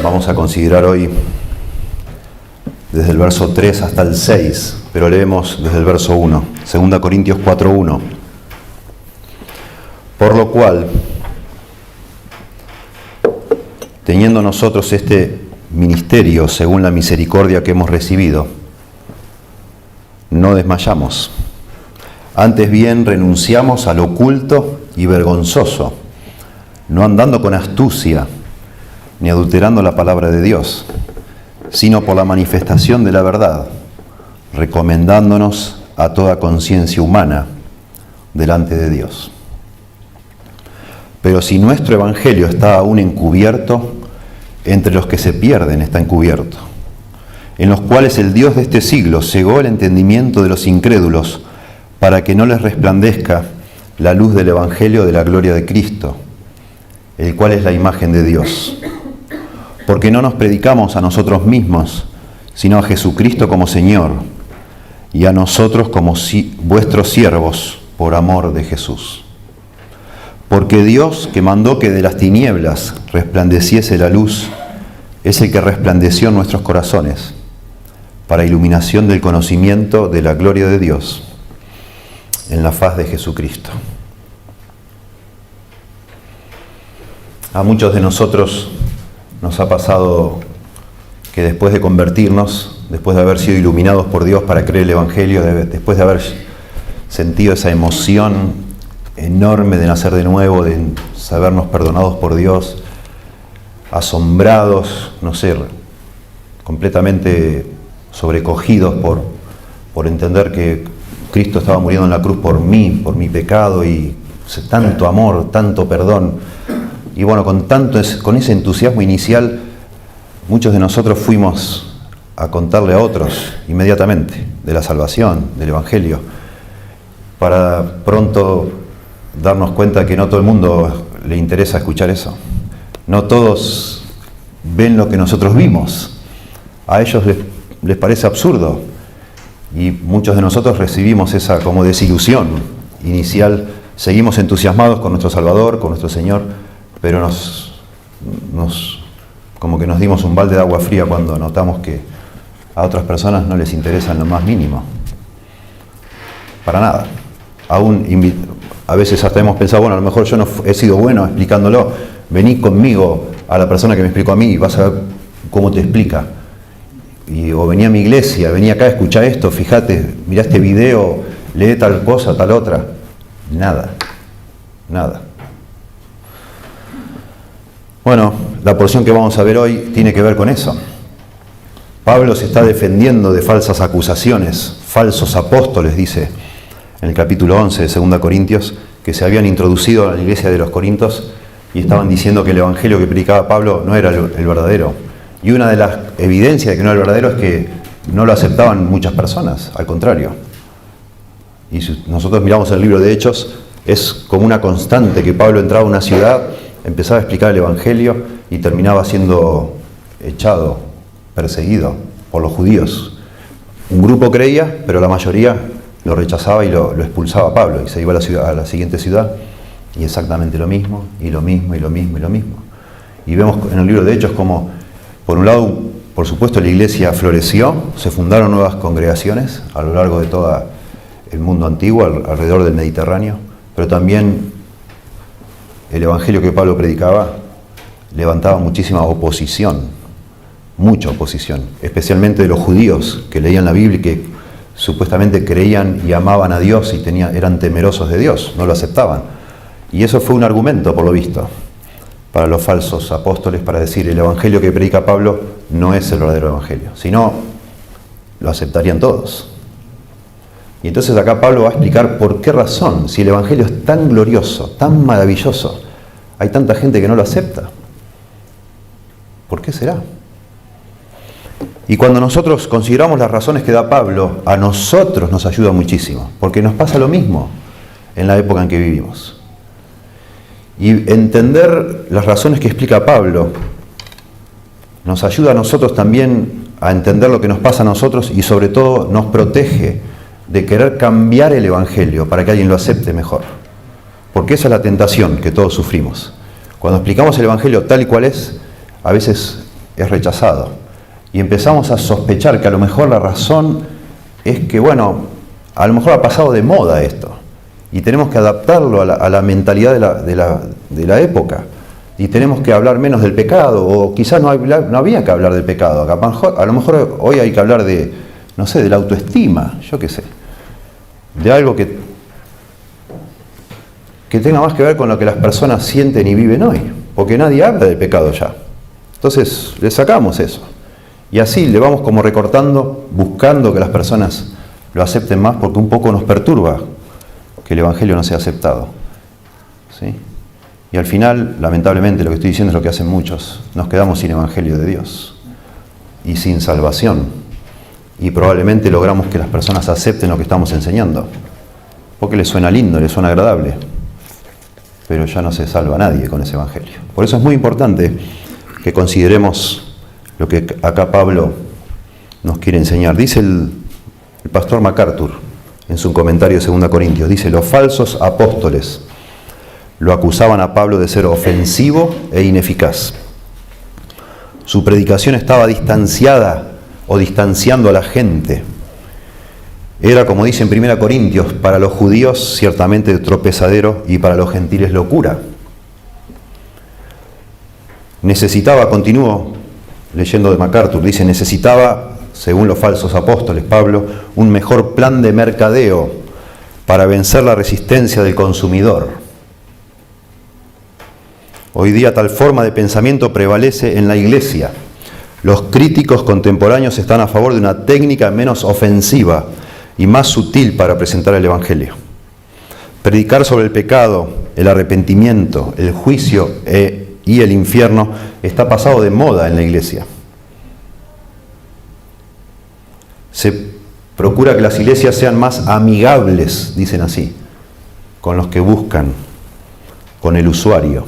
Vamos a considerar hoy desde el verso 3 hasta el 6, pero leemos desde el verso 1, 2 Corintios 4:1. Por lo cual, teniendo nosotros este ministerio según la misericordia que hemos recibido, no desmayamos. Antes bien renunciamos al oculto y vergonzoso, no andando con astucia, ni adulterando la palabra de Dios, sino por la manifestación de la verdad, recomendándonos a toda conciencia humana delante de Dios. Pero si nuestro evangelio está aún encubierto, entre los que se pierden está encubierto, en los cuales el Dios de este siglo cegó el entendimiento de los incrédulos, para que no les resplandezca la luz del evangelio de la gloria de Cristo, el cual es la imagen de Dios. Porque no nos predicamos a nosotros mismos, sino a Jesucristo como Señor, y a nosotros como vuestros siervos por amor de Jesús. Porque Dios, que mandó que de las tinieblas resplandeciese la luz, es el que resplandeció en nuestros corazones, para iluminación del conocimiento de la gloria de Dios, en la faz de Jesucristo. A muchos de nosotros nos ha pasado que después de convertirnos, después de haber sido iluminados por Dios para creer el Evangelio, después de haber sentido esa emoción enorme de nacer de nuevo, de sabernos perdonados por Dios, asombrados, completamente sobrecogidos por entender que Cristo estaba muriendo en la cruz por mí, por mi pecado, y tanto amor, tanto perdón. Y bueno, con ese entusiasmo inicial, muchos de nosotros fuimos a contarle a otros inmediatamente de la salvación, del Evangelio, para pronto darnos cuenta que no todo el mundo le interesa escuchar eso. No todos ven lo que nosotros vimos. A ellos les parece absurdo. Y muchos de nosotros recibimos esa como desilusión inicial. Seguimos entusiasmados con nuestro Salvador, con nuestro Señor, pero como que nos dimos un balde de agua fría cuando notamos que a otras personas no les interesa en lo más mínimo. Para nada. A veces hasta hemos pensado, bueno, a lo mejor yo no he sido bueno explicándolo. Vení conmigo a la persona que me explicó a mí y vas a ver cómo te explica. O vení a mi iglesia, vení acá, escuchá esto, fíjate, mirá este video, lee tal cosa, tal otra. Nada. Bueno, la porción que vamos a ver hoy tiene que ver con eso. Pablo se está defendiendo de falsas acusaciones, falsos apóstoles, dice en el capítulo 11 de 2 Corintios, que se habían introducido a la iglesia de los Corintios y estaban diciendo que el evangelio que predicaba Pablo no era el verdadero. Y una de las evidencias de que no era el verdadero es que no lo aceptaban muchas personas, al contrario. Y si nosotros miramos el libro de Hechos, es como una constante que Pablo entraba a una ciudad, empezaba a explicar el evangelio y terminaba siendo echado, perseguido por los judíos. Un grupo creía, pero la mayoría lo rechazaba y lo expulsaba a Pablo, y se iba a la siguiente ciudad, y exactamente lo mismo, y lo mismo. Y vemos en el libro de Hechos como, por un lado, por supuesto, la iglesia floreció, se fundaron nuevas congregaciones a lo largo de todo el mundo antiguo, alrededor del Mediterráneo, pero también el evangelio que Pablo predicaba levantaba muchísima oposición, mucha oposición, especialmente de los judíos que leían la Biblia y que supuestamente creían y amaban a Dios y eran temerosos de Dios, no lo aceptaban. Y eso fue un argumento, por lo visto, para los falsos apóstoles, para decir el evangelio que predica Pablo no es el verdadero evangelio, si no, lo aceptarían todos. Y entonces acá Pablo va a explicar por qué razón, si el evangelio es tan glorioso, tan maravilloso, hay tanta gente que no lo acepta. ¿Por qué será? Y cuando nosotros consideramos las razones que da Pablo, a nosotros nos ayuda muchísimo, porque nos pasa lo mismo en la época en que vivimos. Y entender las razones que explica Pablo nos ayuda a nosotros también a entender lo que nos pasa a nosotros y sobre todo nos protege de querer cambiar el evangelio para que alguien lo acepte mejor. Porque esa es la tentación que todos sufrimos. Cuando explicamos el evangelio tal y cual es, a veces es rechazado. Y empezamos a sospechar que a lo mejor la razón es que, bueno, a lo mejor ha pasado de moda esto. Y tenemos que adaptarlo a la mentalidad de la época. Y tenemos que hablar menos del pecado, o quizás no había que hablar del pecado. A lo mejor hoy hay que hablar de, no sé, de la autoestima, yo qué sé. De algo que tenga más que ver con lo que las personas sienten y viven hoy. Porque nadie habla del pecado ya. Entonces le sacamos eso. Y así le vamos como recortando, buscando que las personas lo acepten más, porque un poco nos perturba que el Evangelio no sea aceptado. ¿Sí? Y al final, lamentablemente, lo que estoy diciendo es lo que hacen muchos. Nos quedamos sin Evangelio de Dios y sin salvación. Y probablemente logramos que las personas acepten lo que estamos enseñando, porque les suena lindo, les suena agradable, pero ya no se salva nadie con ese Evangelio. Por eso es muy importante que consideremos lo que acá Pablo nos quiere enseñar. Dice el pastor MacArthur en su comentario de 2 Corintios, dice: los falsos apóstoles lo acusaban a Pablo de ser ofensivo e ineficaz. Su predicación estaba distanciada o distanciando a la gente. Era, como dice en 1 Corintios, para los judíos ciertamente tropezadero y para los gentiles locura. Necesitaba, continúo leyendo de MacArthur, dice, necesitaba, según los falsos apóstoles, Pablo, un mejor plan de mercadeo para vencer la resistencia del consumidor. Hoy día tal forma de pensamiento prevalece en la iglesia. Los críticos contemporáneos están a favor de una técnica menos ofensiva y más sutil para presentar el Evangelio. Predicar sobre el pecado, el arrepentimiento, el juicio y el infierno está pasado de moda en la iglesia. Se procura que las iglesias sean más amigables, dicen así, con los que buscan, con el usuario.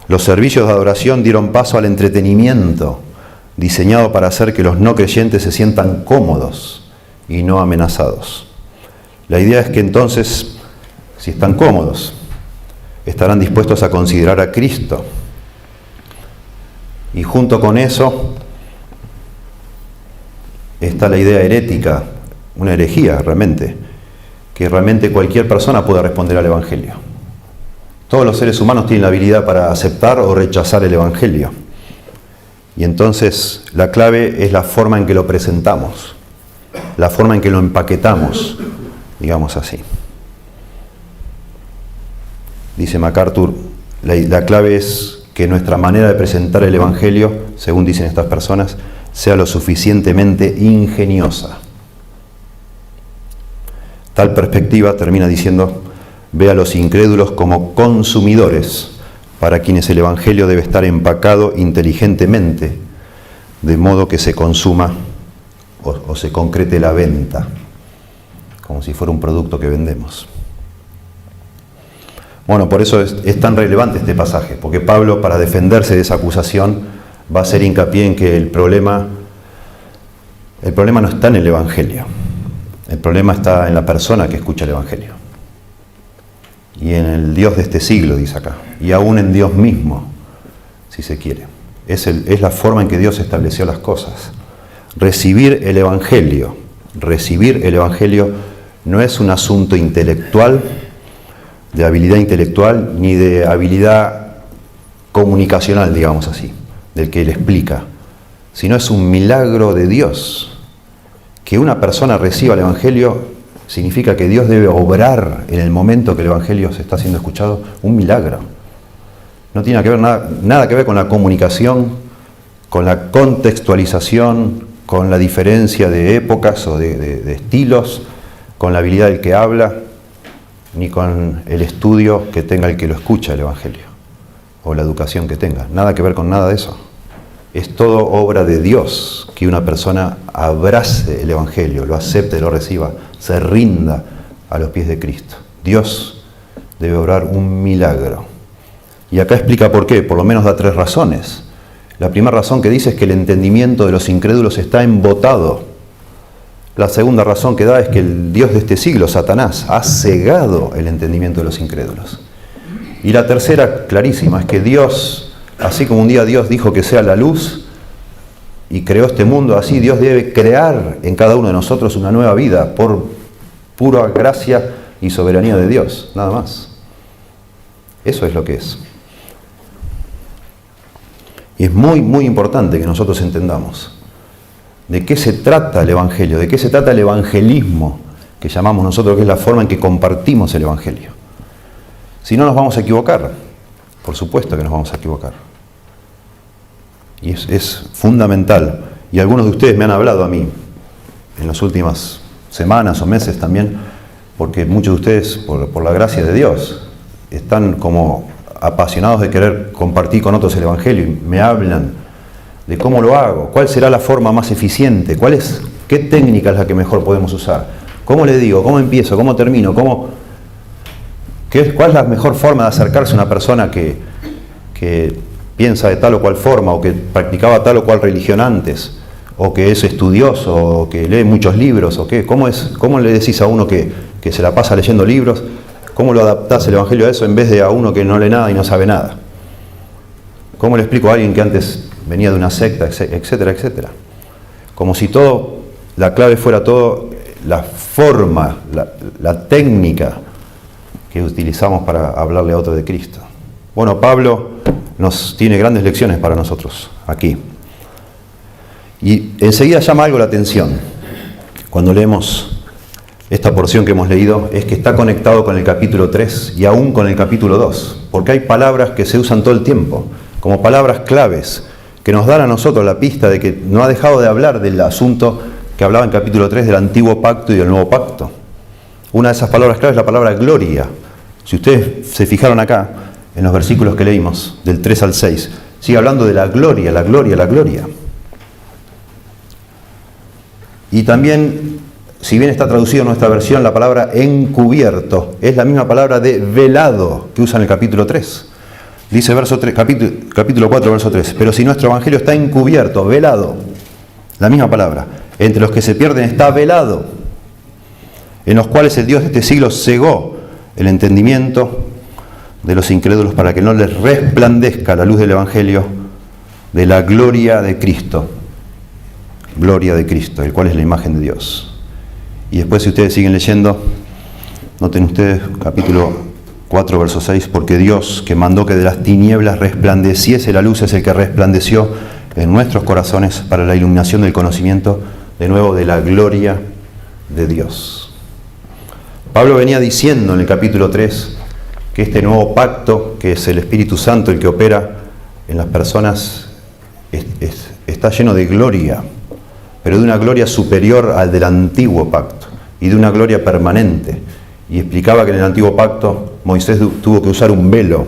Los servicios de adoración dieron paso al entretenimiento, diseñado para hacer que los no creyentes se sientan cómodos y no amenazados. La idea es que entonces, si están cómodos, estarán dispuestos a considerar a Cristo. Y junto con eso está la idea herética, una herejía realmente, que realmente cualquier persona pueda responder al Evangelio. Todos los seres humanos tienen la habilidad para aceptar o rechazar el Evangelio. Y entonces la clave es la forma en que lo presentamos, la forma en que lo empaquetamos, digamos así. Dice MacArthur, la clave es que nuestra manera de presentar el Evangelio, según dicen estas personas, sea lo suficientemente ingeniosa. Tal perspectiva, termina diciendo, ve a los incrédulos como consumidores, para quienes el Evangelio debe estar empacado inteligentemente, de modo que se consuma o se concrete la venta, como si fuera un producto que vendemos. Bueno, por eso es tan relevante este pasaje, porque Pablo, para defenderse de esa acusación, va a hacer hincapié en que el problema no está en el Evangelio, el problema está en la persona que escucha el Evangelio. Y en el Dios de este siglo, dice acá, y aún en Dios mismo, si se quiere. Es la forma en que Dios estableció las cosas. Recibir el Evangelio no es un asunto intelectual, de habilidad intelectual, ni de habilidad comunicacional, digamos así, del que él explica, sino es un milagro de Dios. Que una persona reciba el Evangelio significa que Dios debe obrar en el momento que el Evangelio se está siendo escuchado, un milagro. No tiene que ver nada que ver con la comunicación, con la contextualización, con la diferencia de épocas o de estilos, con la habilidad del que habla, ni con el estudio que tenga el que lo escucha el Evangelio, o la educación que tenga. Nada que ver con nada de eso. Es todo obra de Dios que una persona abrace el Evangelio, lo acepte, lo reciba, se rinda a los pies de Cristo. Dios debe obrar un milagro. Y acá explica por qué, por lo menos da 3 razones. La primera razón que dice es que el entendimiento de los incrédulos está embotado. La segunda razón que da es que el Dios de este siglo, Satanás, ha cegado el entendimiento de los incrédulos. Y la tercera, clarísima, es que Dios Así como un día Dios dijo que sea la luz y creó este mundo, así Dios debe crear en cada uno de nosotros una nueva vida por pura gracia y soberanía de Dios, nada más. Eso es lo que es. Y es muy, muy importante que nosotros entendamos de qué se trata el Evangelio, de qué se trata el evangelismo, que llamamos nosotros, que es la forma en que compartimos el Evangelio. Si no, nos vamos a equivocar. Por supuesto que nos vamos a equivocar. Y es fundamental. Y algunos de ustedes me han hablado a mí en las últimas semanas o meses también, porque muchos de ustedes, por la gracia de Dios, están como apasionados de querer compartir con otros el Evangelio y me hablan de cómo lo hago, cuál será la forma más eficiente, qué técnica es la que mejor podemos usar, cómo le digo, cómo empiezo, cómo termino, cuál es la mejor forma de acercarse a una persona que piensa de tal o cual forma, o que practicaba tal o cual religión antes, o que es estudioso, o que lee muchos libros, o qué. ¿Cómo le decís a uno que se la pasa leyendo libros? ¿Cómo lo adaptás el Evangelio a eso en vez de a uno que no lee nada y no sabe nada? ¿Cómo le explico a alguien que antes venía de una secta, etcétera, etcétera? Como si la clave fuera todo la forma, la técnica que utilizamos para hablarle a otro de Cristo. Bueno, Pablo nos tiene grandes lecciones para nosotros aquí. Y enseguida llama algo la atención cuando leemos esta porción que hemos leído, es que está conectado con el capítulo 3 y aún con el capítulo 2, porque hay palabras que se usan todo el tiempo, como palabras claves, que nos dan a nosotros la pista de que no ha dejado de hablar del asunto que hablaba en capítulo 3 del antiguo pacto y del nuevo pacto. Una de esas palabras claves es la palabra gloria. Si ustedes se fijaron acá, en los versículos que leímos, del 3 al 6, sigue hablando de la gloria, la gloria, la gloria. Y también, si bien está traducido en nuestra versión, la palabra encubierto es la misma palabra de velado que usa en el capítulo 3. Dice capítulo 4, verso 3, pero si nuestro evangelio está encubierto, velado, la misma palabra, entre los que se pierden está velado, en los cuales el Dios de este siglo cegó el entendimiento de los incrédulos para que no les resplandezca la luz del evangelio de la gloria de Cristo, el cual es la imagen de Dios. Y después, si ustedes siguen leyendo, noten ustedes capítulo 4, verso 6, porque Dios, que mandó que de las tinieblas resplandeciese la luz, es el que resplandeció en nuestros corazones para la iluminación del conocimiento, de nuevo, de la gloria de Dios. Pablo venía diciendo en el capítulo 3 que este nuevo pacto, que es el Espíritu Santo el que opera en las personas, está lleno de gloria, pero de una gloria superior al del antiguo pacto y de una gloria permanente. Y explicaba que en el antiguo pacto Moisés tuvo que usar un velo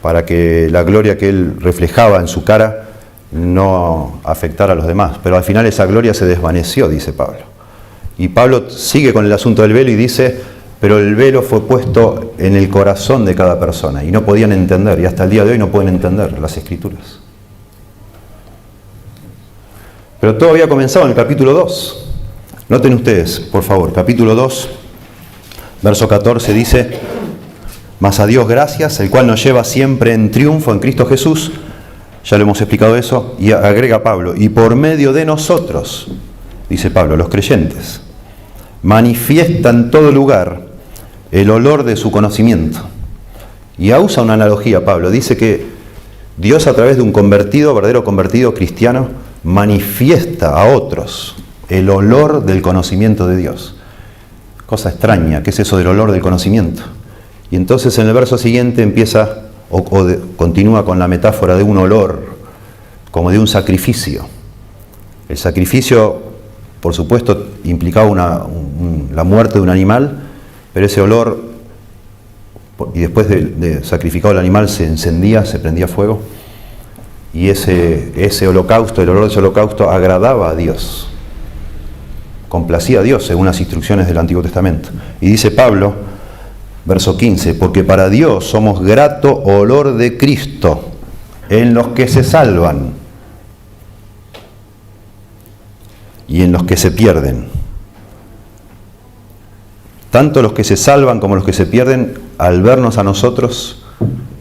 para que la gloria que él reflejaba en su cara no afectara a los demás. Pero al final esa gloria se desvaneció, dice Pablo. Y Pablo sigue con el asunto del velo y dice, pero el velo fue puesto en el corazón de cada persona y no podían entender, y hasta el día de hoy no pueden entender las Escrituras. Pero todo había comenzado en el capítulo 2. Noten ustedes, por favor, capítulo 2, verso 14 dice, mas a Dios gracias, el cual nos lleva siempre en triunfo en Cristo Jesús, ya lo hemos explicado eso, y agrega Pablo, y por medio de nosotros, dice Pablo, los creyentes, manifiesta en todo lugar el olor de su conocimiento. Y usa una analogía Pablo, dice que Dios a través de un convertido, verdadero convertido cristiano, manifiesta a otros el olor del conocimiento de Dios. Cosa extraña, ¿qué es eso del olor del conocimiento? Y entonces en el verso siguiente empieza continúa con la metáfora de un olor, como de un sacrificio. El sacrificio, por supuesto, implicaba la muerte de un animal, pero ese olor, y después de sacrificado el animal, se encendía, se prendía fuego, y ese holocausto, el olor de ese holocausto agradaba a Dios, complacía a Dios según las instrucciones del Antiguo Testamento. Y dice Pablo, verso 15, porque para Dios somos grato olor de Cristo en los que se salvan y en los que se pierden. Tanto los que se salvan como los que se pierden, al vernos a nosotros,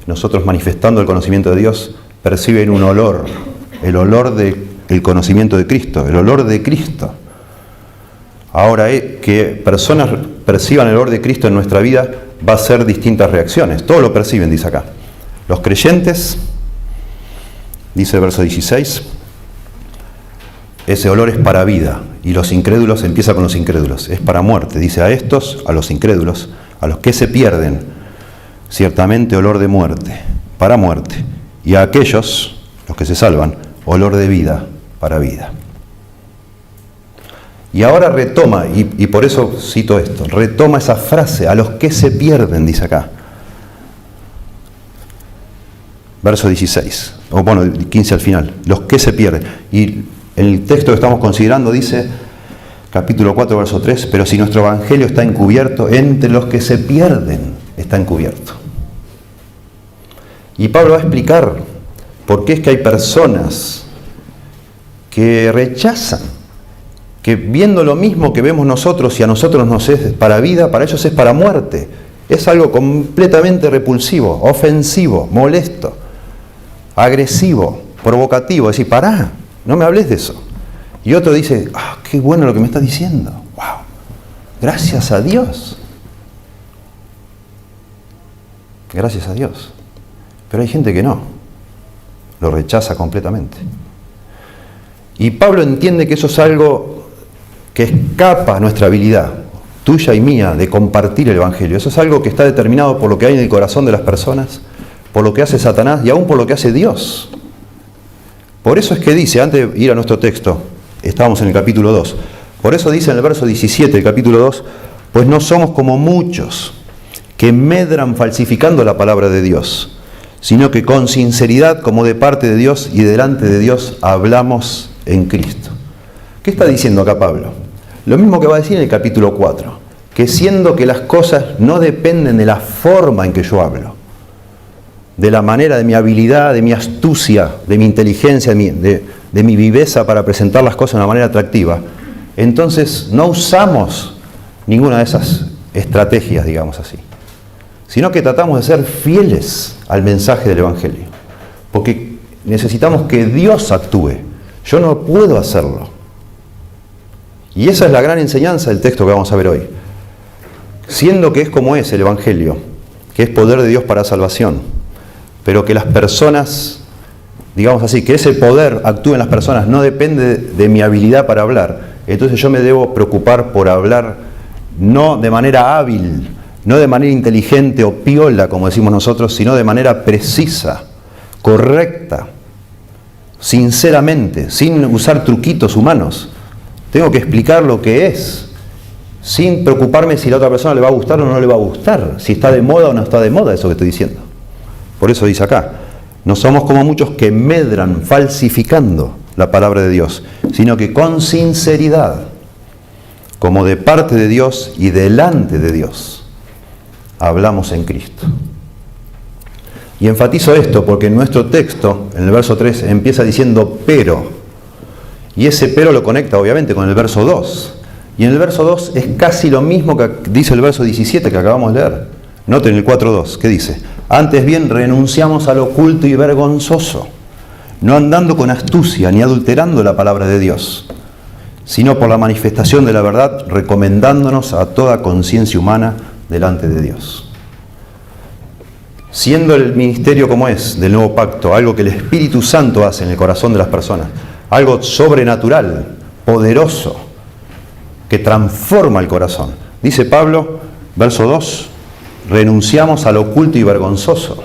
nosotros manifestando el conocimiento de Dios, perciben un olor, el olor del conocimiento de Cristo, el olor de Cristo. Ahora, que personas perciban el olor de Cristo en nuestra vida va a ser distintas reacciones. Todos lo perciben, dice acá. Los creyentes, dice el verso 16, ese olor es para vida. Y los incrédulos, empieza con los incrédulos, es para muerte. Dice a estos, a los incrédulos, a los que se pierden, ciertamente olor de muerte, para muerte. Y a aquellos, los que se salvan, olor de vida, para vida. Y ahora retoma, y por eso cito esto, retoma esa frase, a los que se pierden, dice acá. Verso 16, o bueno, 15 al final, los que se pierden. Y el texto que estamos considerando dice, capítulo 4, verso 3, pero si nuestro evangelio está encubierto, entre los que se pierden está encubierto. Y Pablo va a explicar por qué es que hay personas que rechazan, que viendo lo mismo que vemos nosotros y a nosotros nos es para vida, para ellos es para muerte. Es algo completamente repulsivo, ofensivo, molesto, agresivo, provocativo. Es decir, pará, no me hables de eso. Y otro dice, qué bueno lo que me estás diciendo. Wow, gracias a Dios. Gracias a Dios. Pero hay gente que no, lo rechaza completamente. Y Pablo entiende que eso es algo que escapa a nuestra habilidad, tuya y mía, de compartir el Evangelio. Eso es algo que está determinado por lo que hay en el corazón de las personas, por lo que hace Satanás y aún por lo que hace Dios. Por eso es que dice, antes de ir a nuestro texto, estábamos en el capítulo 2, por eso dice en el verso 17 del capítulo 2, pues no somos como muchos que medran falsificando la palabra de Dios, sino que con sinceridad, como de parte de Dios y delante de Dios, hablamos en Cristo. ¿Qué está diciendo acá Pablo? Lo mismo que va a decir en el capítulo 4, que siendo que las cosas no dependen de la forma en que yo hablo, de la manera, de mi habilidad, de mi astucia, de mi inteligencia, de mi viveza para presentar las cosas de una manera atractiva, entonces no usamos ninguna de esas estrategias, digamos así, sino que tratamos de ser fieles al mensaje del Evangelio, porque necesitamos que Dios actúe. Yo no puedo hacerlo. Y esa es la gran enseñanza del texto que vamos a ver hoy. Siendo que es como es el Evangelio, que es poder de Dios para salvación, pero que las personas, digamos así, que ese poder actúe en las personas no depende de mi habilidad para hablar, entonces yo me debo preocupar por hablar no de manera hábil, no de manera inteligente o piola, como decimos nosotros, sino de manera precisa, correcta, sinceramente, sin usar truquitos humanos. Tengo que explicar lo que es, sin preocuparme si a la otra persona le va a gustar o no le va a gustar, si está de moda o no está de moda eso que estoy diciendo. Por eso dice acá, no somos como muchos que medran falsificando la palabra de Dios, sino que con sinceridad, como de parte de Dios y delante de Dios, hablamos en Cristo. Y enfatizo esto porque en nuestro texto, en el verso 3, empieza diciendo pero. Y ese pero lo conecta obviamente con el verso 2. Y en el verso 2 es casi lo mismo que dice el verso 17 que acabamos de leer. Noten el 4.2, ¿qué dice? Antes bien renunciamos al oculto y vergonzoso, no andando con astucia ni adulterando la palabra de Dios, sino por la manifestación de la verdad, recomendándonos a toda conciencia humana delante de Dios. Siendo el ministerio como es del nuevo pacto, algo que el Espíritu Santo hace en el corazón de las personas, algo sobrenatural, poderoso, que transforma el corazón. Dice Pablo, verso 2, renunciamos al oculto y vergonzoso.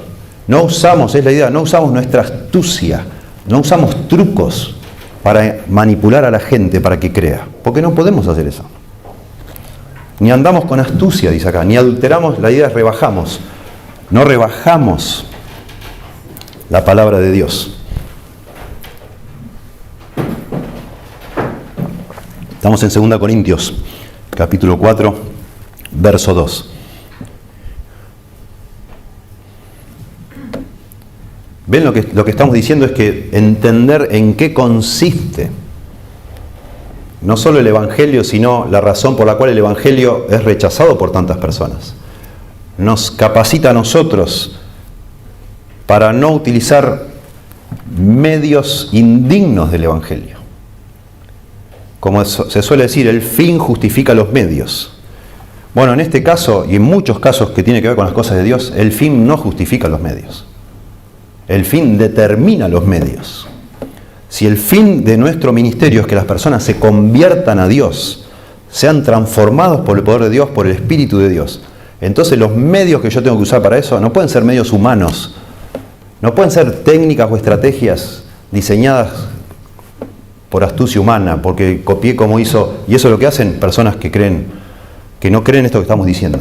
No usamos, es la idea, no usamos nuestra astucia, no usamos trucos para manipular a la gente para que crea, porque no podemos hacer eso. Ni andamos con astucia, dice acá, ni adulteramos, la idea es rebajamos. No rebajamos la palabra de Dios. Estamos en 2 Corintios, capítulo 4, verso 2. ¿Ven lo que estamos diciendo? Es que entender en qué consiste no solo el Evangelio, sino la razón por la cual el Evangelio es rechazado por tantas personas. Nos capacita a nosotros para no utilizar medios indignos del Evangelio. Como se suele decir, el fin justifica los medios. Bueno, en este caso, y en muchos casos que tiene que ver con las cosas de Dios, el fin no justifica los medios. El fin determina los medios. Si el fin de nuestro ministerio es que las personas se conviertan a Dios, sean transformados por el poder de Dios, por el Espíritu de Dios, entonces los medios que yo tengo que usar para eso no pueden ser medios humanos, no pueden ser técnicas o estrategias diseñadas por astucia humana, porque copié como hizo, y eso es lo que hacen personas que no creen esto que estamos diciendo.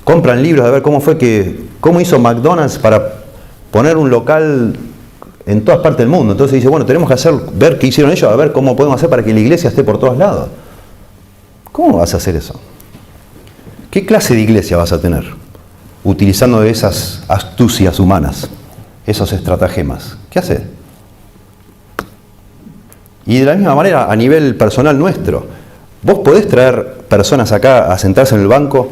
Compran libros de ver cómo hizo McDonald's para poner un local en todas partes del mundo. Entonces dice, bueno, tenemos que ver qué hicieron ellos, a ver cómo podemos hacer para que la iglesia esté por todos lados. ¿Cómo vas a hacer eso? ¿Qué clase de iglesia vas a tener? Utilizando esas astucias humanas, esos estratagemas. ¿Qué hace? Y de la misma manera, a nivel personal nuestro, vos podés traer personas acá a sentarse en el banco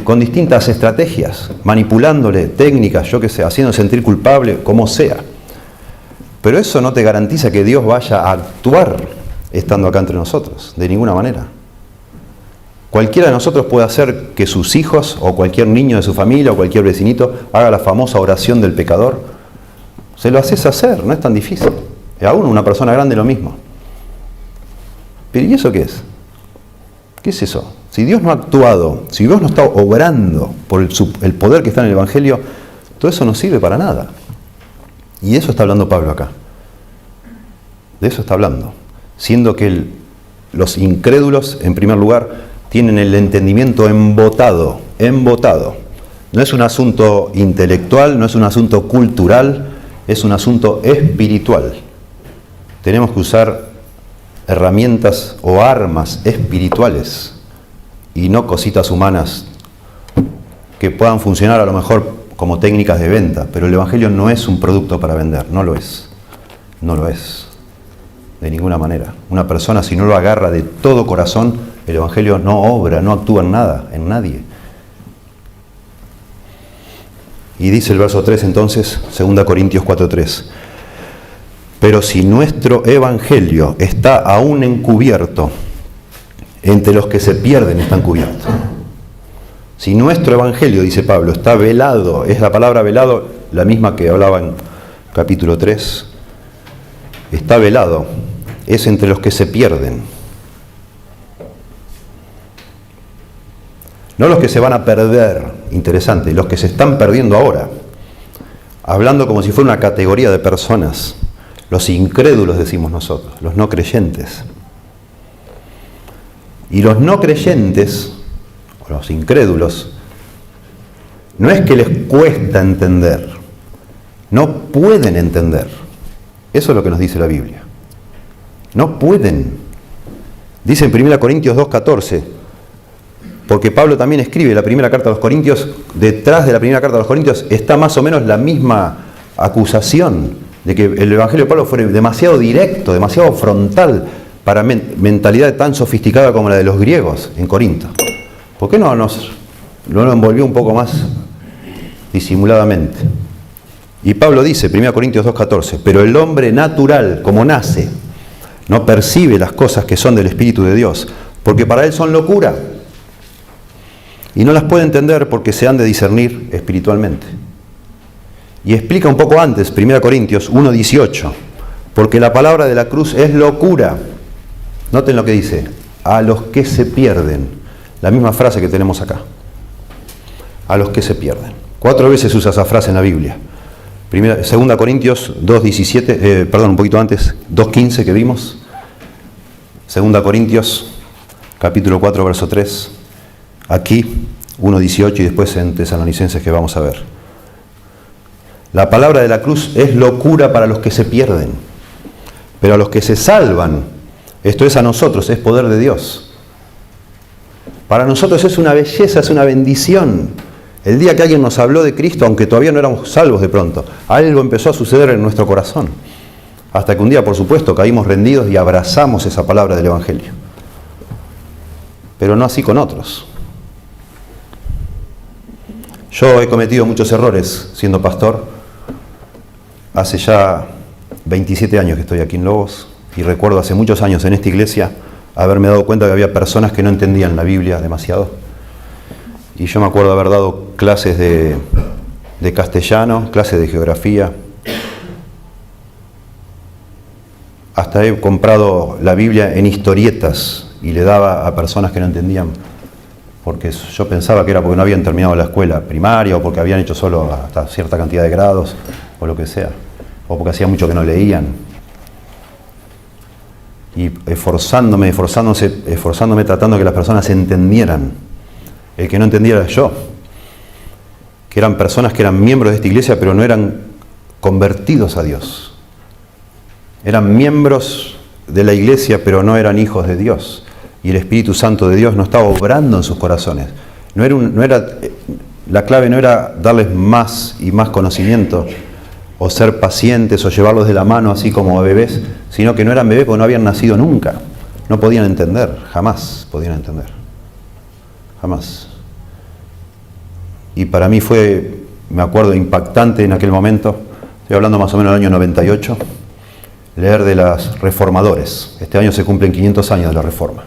con distintas estrategias, manipulándole técnicas, yo qué sé, haciendo sentir culpable, como sea. Pero eso no te garantiza que Dios vaya a actuar estando acá entre nosotros, de ninguna manera. Cualquiera de nosotros puede hacer que sus hijos, o cualquier niño de su familia, o cualquier vecinito, haga la famosa oración del pecador. Se lo haces hacer, no es tan difícil. Y aún una persona grande lo mismo. Pero ¿y eso qué es? ¿Qué es eso? Si Dios no ha actuado, si Dios no está obrando por el poder que está en el Evangelio, todo eso no sirve para nada. Y de eso está hablando Pablo acá. De eso está hablando. Siendo que los incrédulos, en primer lugar, tienen el entendimiento embotado. No es un asunto intelectual, no es un asunto cultural, es un asunto espiritual. Tenemos que usar herramientas o armas espirituales y no cositas humanas que puedan funcionar a lo mejor como técnicas de venta, pero el Evangelio no es un producto para vender, no lo es, de ninguna manera. Una persona, si no lo agarra de todo corazón, el Evangelio no obra, no actúa en nada, en nadie. Y dice el verso 3 entonces, 2 Corintios 4:3, pero si nuestro Evangelio está aún encubierto, entre los que se pierden están cubiertos. Si nuestro Evangelio, dice Pablo, está velado, es la palabra velado la misma que hablaba en capítulo 3, está velado, es entre los que se pierden. No los que se van a perder, interesante, los que se están perdiendo ahora, hablando como si fuera una categoría de personas, los incrédulos decimos nosotros, los no creyentes. Y los no creyentes, o los incrédulos, no es que les cuesta entender, no pueden entender. Eso es lo que nos dice la Biblia. No pueden. Dice en 1 Corintios 2:14, porque Pablo también escribe la primera carta a los Corintios, detrás de la primera carta a los Corintios está más o menos la misma acusación de que el Evangelio de Pablo fue demasiado directo, demasiado frontal para mentalidad tan sofisticada como la de los griegos en Corinto. ¿Por qué no lo envolvió un poco más disimuladamente? Y Pablo dice, 1 Corintios 2:14, pero el hombre natural, como nace, no percibe las cosas que son del Espíritu de Dios, porque para él son locura, y no las puede entender porque se han de discernir espiritualmente. Y explica un poco antes, 1 Corintios 1:18, porque la palabra de la cruz es locura. Noten lo que dice, a los que se pierden. La misma frase que tenemos acá. A los que se pierden. 4 veces usa esa frase en la Biblia. 2 Corintios 2:17, un poquito antes, 2:15 que vimos. 2 Corintios, capítulo 4, verso 3. Aquí, 1:18 y después en Tesalonicenses que vamos a ver. La palabra de la cruz es locura para los que se pierden. Pero a los que se salvan, esto es a nosotros, es poder de Dios. Para nosotros es una belleza, es una bendición. El día que alguien nos habló de Cristo, aunque todavía no éramos salvos de pronto, algo empezó a suceder en nuestro corazón. Hasta que un día, por supuesto, caímos rendidos y abrazamos esa palabra del Evangelio. Pero no así con otros. Yo he cometido muchos errores siendo pastor. Hace ya 27 años que estoy aquí en Lobos y recuerdo hace muchos años en esta iglesia haberme dado cuenta que había personas que no entendían la Biblia demasiado. Y yo me acuerdo haber dado clases de castellano, clases de geografía. Hasta he comprado la Biblia en historietas y le daba a personas que no entendían, porque yo pensaba que era porque no habían terminado la escuela primaria o porque habían hecho solo hasta cierta cantidad de grados o lo que sea, o porque hacía mucho que no leían. Y esforzándome, tratando de que las personas entendieran. El que no entendiera era yo, que eran personas que eran miembros de esta iglesia pero no eran convertidos a Dios. Eran miembros de la iglesia, pero no eran hijos de Dios. Y el Espíritu Santo de Dios no estaba obrando en sus corazones. La clave no era darles más y más conocimiento, o ser pacientes, o llevarlos de la mano así como bebés, sino que no eran bebés porque no habían nacido nunca. No podían entender, jamás podían entender. Jamás. Y para mí fue, me acuerdo, impactante en aquel momento, estoy hablando más o menos del año 98, leer de los reformadores. Este año se cumplen 500 años de la Reforma.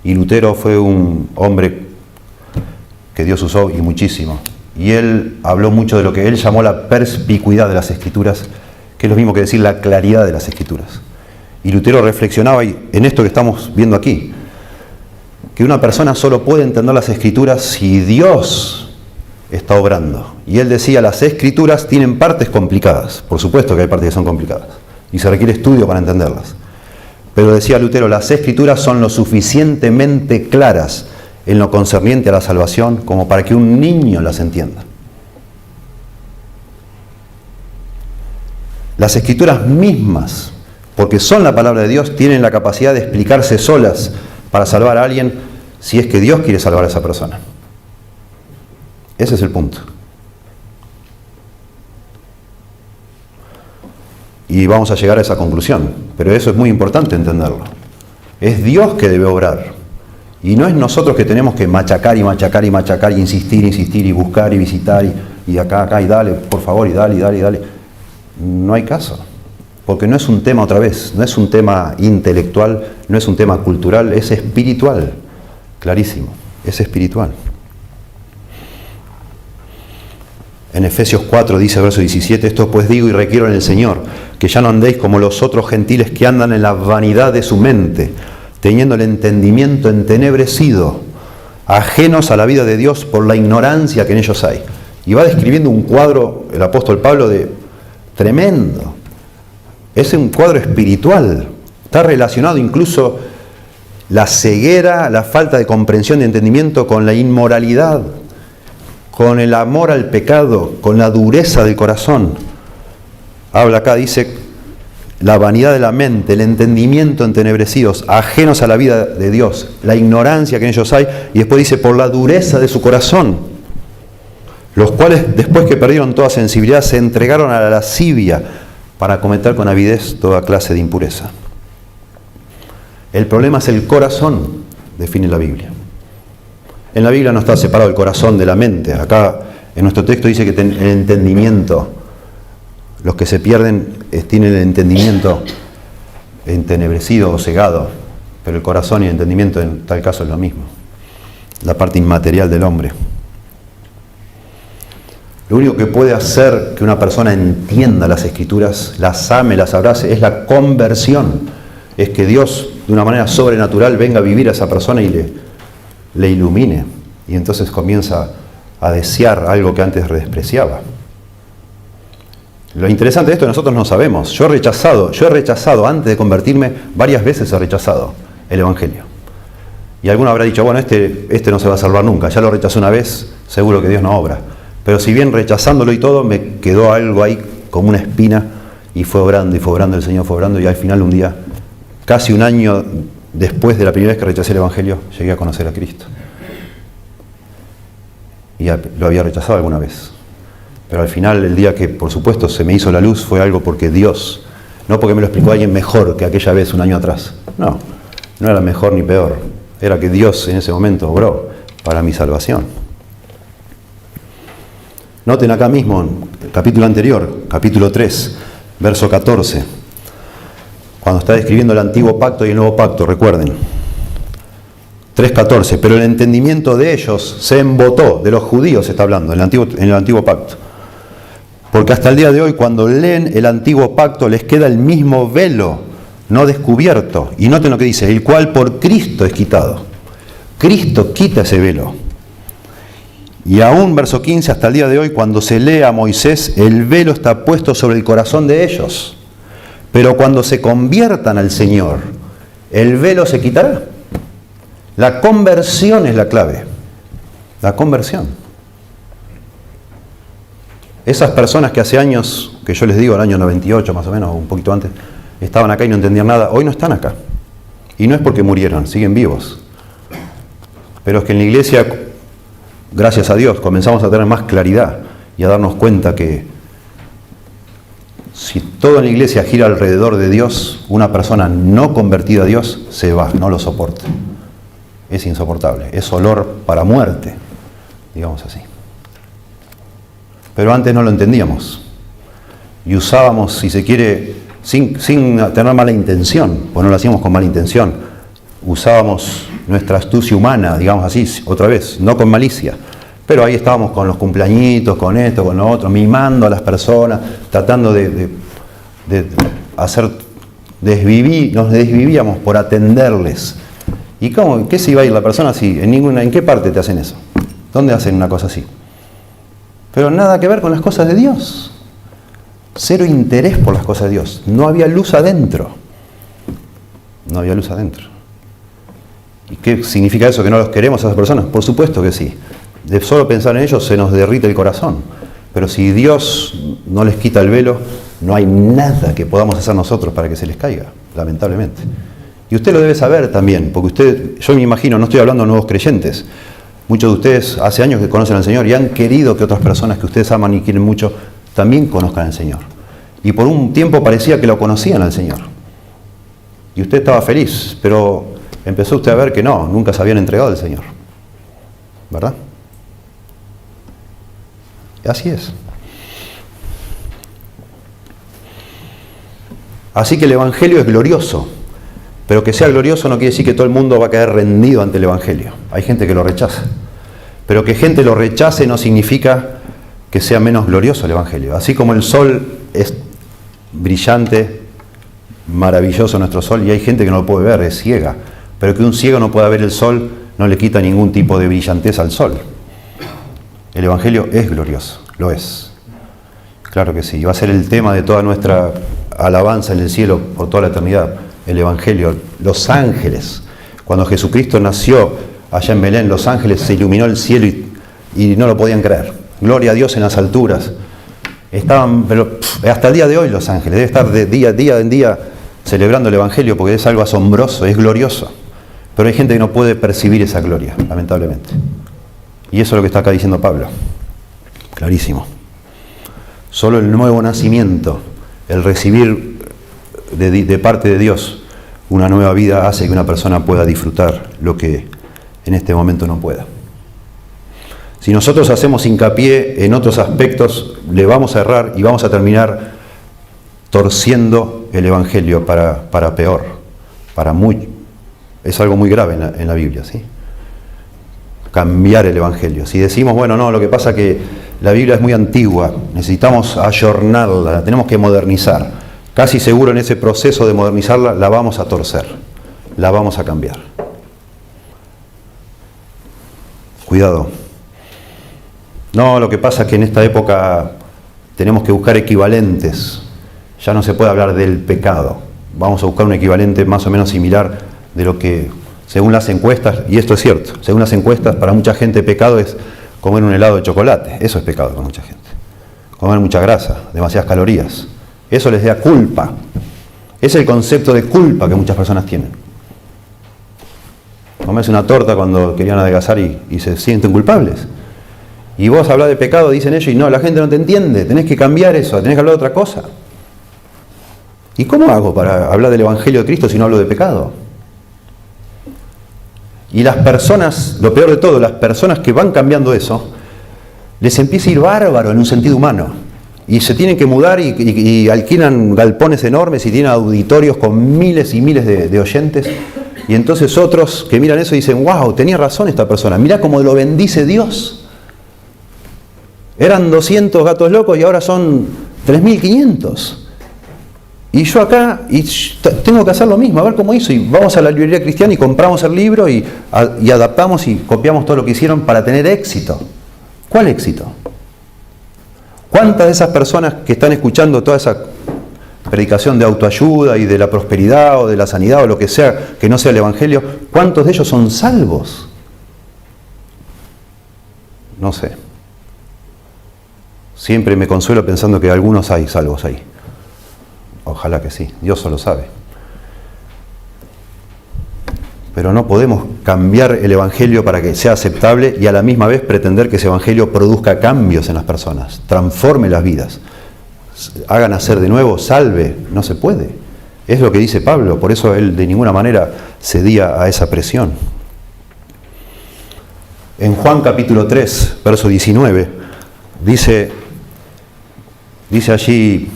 Y Lutero fue un hombre que Dios usó y muchísimo. Y él habló mucho de lo que él llamó la perspicuidad de las Escrituras, que es lo mismo que decir la claridad de las Escrituras. Y Lutero reflexionaba en esto que estamos viendo aquí, que una persona solo puede entender las Escrituras si Dios está obrando. Y él decía, las Escrituras tienen partes complicadas. Por supuesto que hay partes que son complicadas. Y se requiere estudio para entenderlas. Pero decía Lutero, las Escrituras son lo suficientemente claras en lo concerniente a la salvación como para que un niño las entienda. Las Escrituras mismas, porque son la palabra de Dios, tienen la capacidad de explicarse solas para salvar a alguien si es que Dios quiere salvar a esa persona. Ese es el punto. Y vamos a llegar a esa conclusión, pero eso es muy importante entenderlo. Es Dios que debe obrar, y no es nosotros que tenemos que machacar y machacar y machacar, y insistir y buscar y visitar, y acá, y dale, por favor, y dale. No hay caso, porque no es un tema otra vez, no es un tema intelectual, no es un tema cultural, es espiritual, clarísimo, es espiritual. En Efesios 4 dice, verso 17, esto pues digo y requiero en el Señor, que ya no andéis como los otros gentiles que andan en la vanidad de su mente, teniendo el entendimiento entenebrecido, ajenos a la vida de Dios por la ignorancia que en ellos hay. Y va describiendo un cuadro, el apóstol Pablo, de tremendo. Es un cuadro espiritual. Está relacionado incluso la ceguera, la falta de comprensión de entendimiento con la inmoralidad, con el amor al pecado, con la dureza del corazón. Habla acá, dice, la vanidad de la mente, el entendimiento entenebrecidos, ajenos a la vida de Dios, la ignorancia que en ellos hay, y después dice, por la dureza de su corazón, los cuales, después que perdieron toda sensibilidad, se entregaron a la lascivia para cometer con avidez toda clase de impureza. El problema es el corazón, define la Biblia. En la Biblia no está separado el corazón de la mente. Acá en nuestro texto dice que el entendimiento, los que se pierden tienen el entendimiento entenebrecido o cegado, pero el corazón y el entendimiento en tal caso es lo mismo, la parte inmaterial del hombre. Lo único que puede hacer que una persona entienda las Escrituras, las ame, las abrace, es la conversión. Es que Dios, de una manera sobrenatural, venga a vivir a esa persona y le ilumine, y entonces comienza a desear algo que antes despreciaba. Lo interesante de esto es que nosotros no sabemos. Yo he rechazado antes de convertirme, varias veces he rechazado el Evangelio. Y alguno habrá dicho, bueno, este no se va a salvar nunca, ya lo rechazó una vez, seguro que Dios no obra. Pero si bien rechazándolo y todo, me quedó algo ahí como una espina, y fue obrando, el Señor fue obrando, y al final un día, casi un año después de la primera vez que rechacé el Evangelio, llegué a conocer a Cristo. Y lo había rechazado alguna vez. Pero al final, el día que, por supuesto, se me hizo la luz, fue algo porque Dios, no porque me lo explicó alguien mejor que aquella vez, un año atrás. No era mejor ni peor. Era que Dios en ese momento obró para mi salvación. Noten acá mismo, en el capítulo anterior, capítulo 3, verso 14, cuando está describiendo el antiguo pacto y el nuevo pacto, recuerden. 3:14, pero el entendimiento de ellos se embotó, de los judíos está hablando, en el antiguo pacto. Porque hasta el día de hoy, cuando leen el antiguo pacto, les queda el mismo velo, no descubierto. Y noten lo que dice, el cual por Cristo es quitado. Cristo quita ese velo. Y aún, verso 15, hasta el día de hoy, cuando se lee a Moisés, el velo está puesto sobre el corazón de ellos. Pero cuando se conviertan al Señor, el velo se quitará. La conversión es la clave. La conversión. Esas personas que hace años, que yo les digo, el año 98 más o menos, o un poquito antes, estaban acá y no entendían nada, hoy no están acá. Y no es porque murieron, siguen vivos. Pero es que en la iglesia, gracias a Dios, comenzamos a tener más claridad y a darnos cuenta que si todo en la iglesia gira alrededor de Dios, una persona no convertida a Dios se va, no lo soporta. Es insoportable, es olor para muerte, digamos así. Pero antes no lo entendíamos y usábamos, si se quiere, sin tener mala intención, pues no lo hacíamos con mala intención, usábamos nuestra astucia humana, digamos así, otra vez, no con malicia, pero ahí estábamos con los cumpleañitos, con esto, con lo otro, mimando a las personas, tratando de hacer, nos desvivíamos por atenderles. ¿Y cómo? ¿Qué se iba a ir la persona así? ¿En qué parte te hacen eso? ¿Dónde hacen una cosa así? Pero nada que ver con las cosas de Dios. Cero interés por las cosas de Dios. No había luz adentro. No había luz adentro. ¿Y qué significa eso? ¿Que no los queremos a esas personas? Por supuesto que sí. De solo pensar en ellos se nos derrite el corazón. Pero si Dios no les quita el velo, no hay nada que podamos hacer nosotros para que se les caiga, lamentablemente. Y usted lo debe saber también, porque yo me imagino, no estoy hablando de nuevos creyentes, muchos de ustedes hace años que conocen al Señor y han querido que otras personas que ustedes aman y quieren mucho también conozcan al Señor. Y por un tiempo parecía que lo conocían al Señor. Y usted estaba feliz, pero empezó usted a ver que no, nunca se habían entregado al Señor. ¿Verdad? Y así es. Así que el Evangelio es glorioso. Pero que sea glorioso no quiere decir que todo el mundo va a quedar rendido ante el Evangelio. Hay gente que lo rechaza. Pero que gente lo rechace no significa que sea menos glorioso el Evangelio. Así como el sol es brillante, maravilloso nuestro sol, y hay gente que no lo puede ver, es ciega. Pero que un ciego no pueda ver el sol no le quita ningún tipo de brillantez al sol. El Evangelio es glorioso, lo es. Claro que sí, va a ser el tema de toda nuestra alabanza en el cielo por toda la eternidad. El Evangelio, los ángeles. Cuando Jesucristo nació allá en Belén, los ángeles se iluminó el cielo y no lo podían creer. Gloria a Dios en las alturas. Estaban, pero hasta el día de hoy los ángeles, debe estar de día en día celebrando el Evangelio porque es algo asombroso, es glorioso. Pero hay gente que no puede percibir esa gloria, lamentablemente. Y eso es lo que está acá diciendo Pablo. Clarísimo. Solo el nuevo nacimiento, el recibir de parte de Dios una nueva vida hace que una persona pueda disfrutar lo que en este momento no pueda. Si nosotros hacemos hincapié en otros aspectos, le vamos a errar y vamos a terminar torciendo el Evangelio para peor, es algo muy grave en la Biblia, ¿sí? Cambiar el Evangelio. Si decimos, bueno, no, lo que pasa es que la Biblia es muy antigua, necesitamos ayornarla, la tenemos que modernizar. Casi seguro en ese proceso de modernizarla la vamos a torcer, la vamos a cambiar. Cuidado. No, lo que pasa es que en esta época tenemos que buscar equivalentes. Ya no se puede hablar del pecado. Vamos a buscar un equivalente más o menos similar de lo que, según las encuestas, y esto es cierto, según las encuestas, para mucha gente pecado es comer un helado de chocolate. Eso es pecado para mucha gente. Comer mucha grasa, demasiadas calorías. Eso les da culpa. Es el concepto de culpa que muchas personas tienen. Comerse una torta cuando querían adelgazar y se sienten culpables. Y vos hablás de pecado, dicen ellos, y no, la gente no te entiende, tenés que cambiar eso, tenés que hablar de otra cosa. ¿Y cómo hago para hablar del Evangelio de Cristo si no hablo de pecado? Y las personas, lo peor de todo, las personas que van cambiando eso, les empieza a ir bárbaro en un sentido humano. Y se tienen que mudar y alquilan galpones enormes y tienen auditorios con miles y miles de oyentes. Y entonces otros que miran eso dicen, wow, tenía razón esta persona, mirá cómo lo bendice Dios. Eran 200 gatos locos y ahora son 3.500. Y yo acá tengo que hacer lo mismo, a ver cómo hizo. Y vamos a la librería cristiana y compramos el libro y adaptamos y copiamos todo lo que hicieron para tener éxito. ¿Cuál éxito? ¿Cuántas de esas personas que están escuchando toda esa predicación de autoayuda y de la prosperidad o de la sanidad o lo que sea, que no sea el Evangelio, cuántos de ellos son salvos? No sé. Siempre me consuelo pensando que algunos hay salvos ahí. Ojalá que sí, Dios solo sabe. Pero no podemos cambiar el Evangelio para que sea aceptable y a la misma vez pretender que ese Evangelio produzca cambios en las personas, transforme las vidas, haga nacer de nuevo, salve. No se puede. Es lo que dice Pablo, por eso él de ninguna manera cedía a esa presión. En Juan capítulo 3, verso 19, dice allí,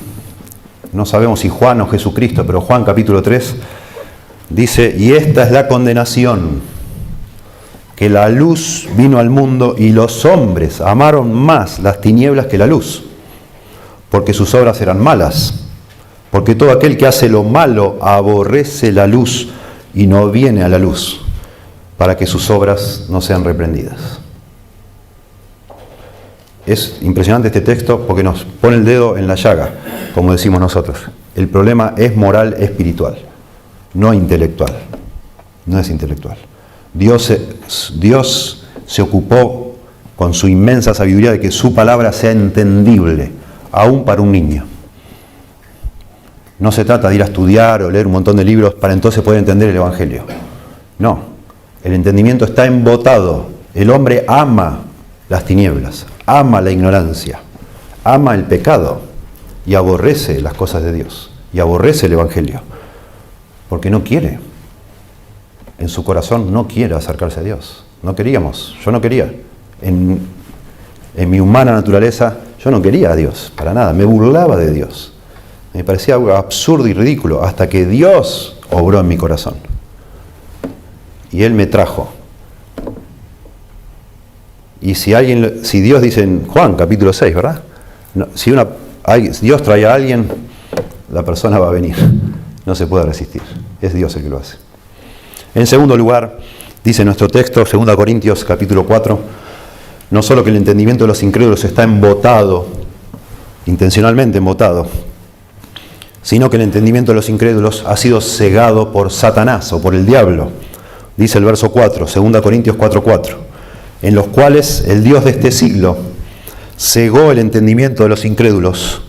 no sabemos si Juan o Jesucristo, pero Juan capítulo 3 dice, y esta es la condenación, que la luz vino al mundo y los hombres amaron más las tinieblas que la luz, porque sus obras eran malas. Porque todo aquel que hace lo malo aborrece la luz y no viene a la luz, para que sus obras no sean reprendidas. Es impresionante este texto porque nos pone el dedo en la llaga, como decimos nosotros. El problema es moral espiritual, no intelectual. No es intelectual. Dios se ocupó con su inmensa sabiduría de que su palabra sea entendible, aún para un niño. No se trata de ir a estudiar o leer un montón de libros para entonces poder entender el Evangelio. No, el entendimiento está embotado. El hombre ama las tinieblas, ama la ignorancia, ama el pecado y aborrece las cosas de Dios y aborrece el Evangelio porque no quiere. En su corazón no quiere acercarse a Dios. No queríamos, yo no quería. En mi humana naturaleza yo no quería a Dios, para nada, me burlaba de Dios. Me parecía algo absurdo y ridículo, hasta que Dios obró en mi corazón. Y Él me trajo. Y si Dios dice en Juan, capítulo 6, ¿verdad? No, si Dios trae a alguien, la persona va a venir. No se puede resistir. Es Dios el que lo hace. En segundo lugar, dice nuestro texto, 2 Corintios, capítulo 4, no solo que el entendimiento de los incrédulos está embotado, intencionalmente embotado, sino que el entendimiento de los incrédulos ha sido cegado por Satanás o por el diablo. Dice el verso 4, 2 Corintios 4:4, en los cuales el Dios de este siglo cegó el entendimiento de los incrédulos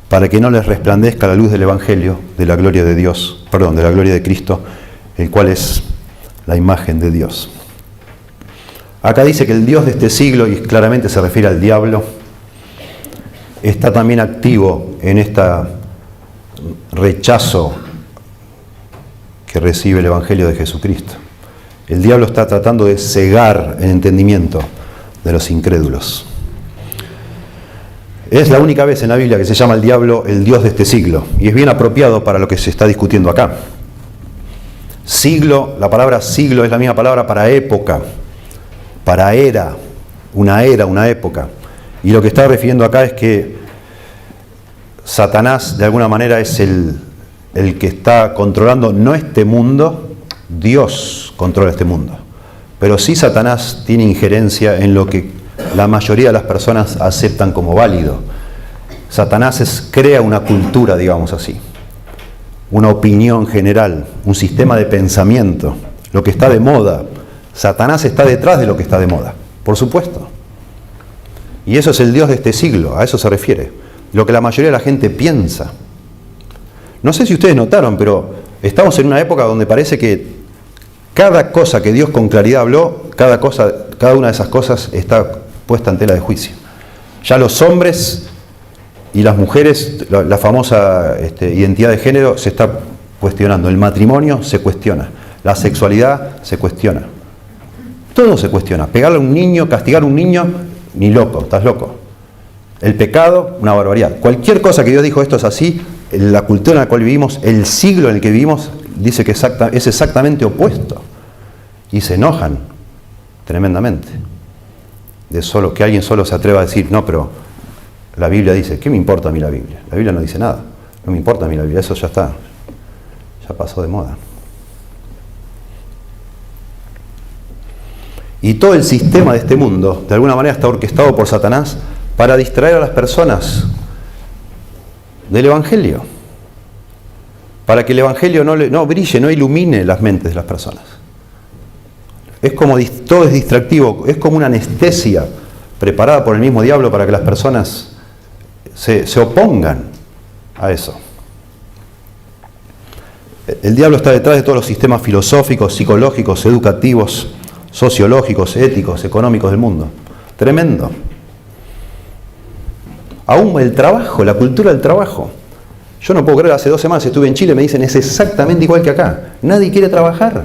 para que no les resplandezca la luz del Evangelio de la gloria de Dios, de la gloria de Cristo, el cual es la imagen de Dios. Acá dice que el Dios de este siglo, y claramente se refiere al diablo, está también activo en este rechazo que recibe el Evangelio de Jesucristo. El diablo está tratando de cegar el entendimiento de los incrédulos. Es la única vez en la Biblia que se llama al diablo el Dios de este siglo, y es bien apropiado para lo que se está discutiendo acá. Siglo, la palabra siglo es la misma palabra para época, para era, una época. Y lo que está refiriendo acá es que Satanás de alguna manera es el que está controlando no este mundo, Dios controla este mundo. Pero sí Satanás tiene injerencia en lo que la mayoría de las personas aceptan como válido. Satanás crea una cultura, digamos así, una opinión general, un sistema de pensamiento, lo que está de moda. Satanás está detrás de lo que está de moda, por supuesto. Y eso es el Dios de este siglo, a eso se refiere. Lo que la mayoría de la gente piensa. No sé si ustedes notaron, pero estamos en una época donde parece que cada cosa que Dios con claridad habló, cada una de esas cosas está puesta en tela de juicio. Ya los hombres y las mujeres, la famosa identidad de género se está cuestionando. El matrimonio se cuestiona. La sexualidad se cuestiona. Todo se cuestiona. Pegarle a un niño, castigar a un niño, ni loco, estás loco. El pecado, una barbaridad. Cualquier cosa que Dios dijo esto es así, la cultura en la cual vivimos, el siglo en el que vivimos, dice que es exactamente opuesto. Y se enojan tremendamente de solo que alguien solo se atreva a decir, no, pero la Biblia dice, ¿qué me importa a mí la Biblia? La Biblia no dice nada, no me importa a mí la Biblia, eso ya está, ya pasó de moda. Y todo el sistema de este mundo, de alguna manera, está orquestado por Satanás para distraer a las personas del Evangelio, para que el Evangelio no brille, no ilumine las mentes de las personas. Es como todo es distractivo, es como una anestesia preparada por el mismo diablo para que las personas se opongan a eso. El diablo está detrás de todos los sistemas filosóficos, psicológicos, educativos, sociológicos, éticos, económicos del mundo. Tremendo. Aún el trabajo, la cultura del trabajo. Yo no puedo creer, hace 2 semanas estuve en Chile, me dicen, es exactamente igual que acá. Nadie quiere trabajar.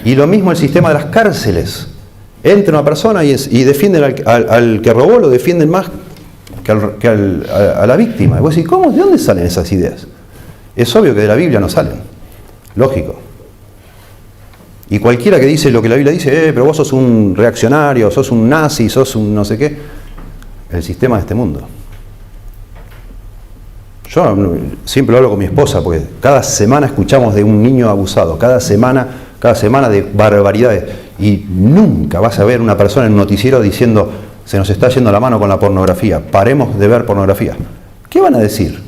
Y lo mismo el sistema de las cárceles. Entra una persona y defienden al que robó, lo defienden más que a la víctima. Y vos decís, ¿cómo? ¿De dónde salen esas ideas? Es obvio que de la Biblia no salen. Lógico. Y cualquiera que dice lo que la Biblia dice, pero vos sos un reaccionario, sos un nazi, sos un no sé qué. El sistema de este mundo. Yo siempre lo hablo con mi esposa, porque cada semana escuchamos de un niño abusado, cada semana de barbaridades, y nunca vas a ver una persona en un noticiero diciendo, se nos está yendo la mano con la pornografía, paremos de ver pornografía. ¿Qué van a decir?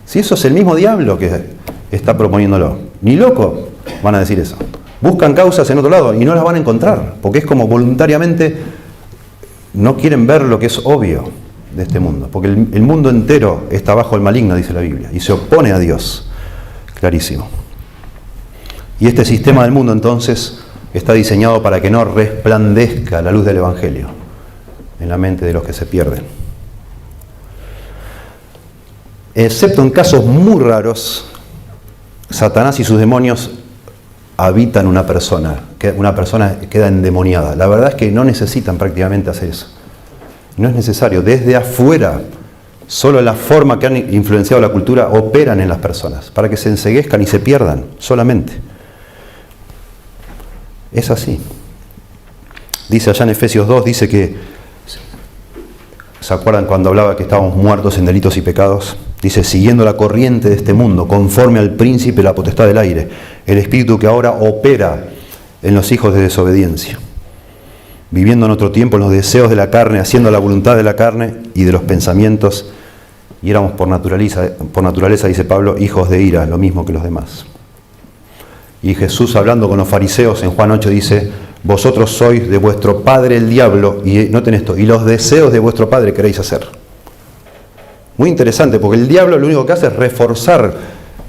Si eso es el mismo diablo que está proponiéndolo. Ni loco van a decir eso. Buscan causas en otro lado y no las van a encontrar, porque es como voluntariamente no quieren ver lo que es obvio de este mundo, porque el mundo entero está bajo el maligno, dice la Biblia, y se opone a Dios. Clarísimo. Y este sistema del mundo entonces está diseñado para que no resplandezca la luz del Evangelio en la mente de los que se pierden. Excepto en casos muy raros, Satanás y sus demonios habitan una persona queda endemoniada. La verdad es que no necesitan prácticamente hacer eso. No es necesario. Desde afuera, solo la forma que han influenciado la cultura operan en las personas, para que se enceguezcan y se pierdan, solamente. Es así. Dice allá en Efesios 2, dice que, ¿se acuerdan cuando hablaba que estábamos muertos en delitos y pecados? Dice, siguiendo la corriente de este mundo, conforme al príncipe de la potestad del aire, el espíritu que ahora opera en los hijos de desobediencia, viviendo en otro tiempo en los deseos de la carne, haciendo la voluntad de la carne y de los pensamientos, y éramos por naturaleza, dice Pablo, hijos de ira, lo mismo que los demás. Y Jesús, hablando con los fariseos en Juan 8, dice, vosotros sois de vuestro padre el diablo, y noten esto, y los deseos de vuestro padre queréis hacer. Muy interesante, porque el diablo lo único que hace es reforzar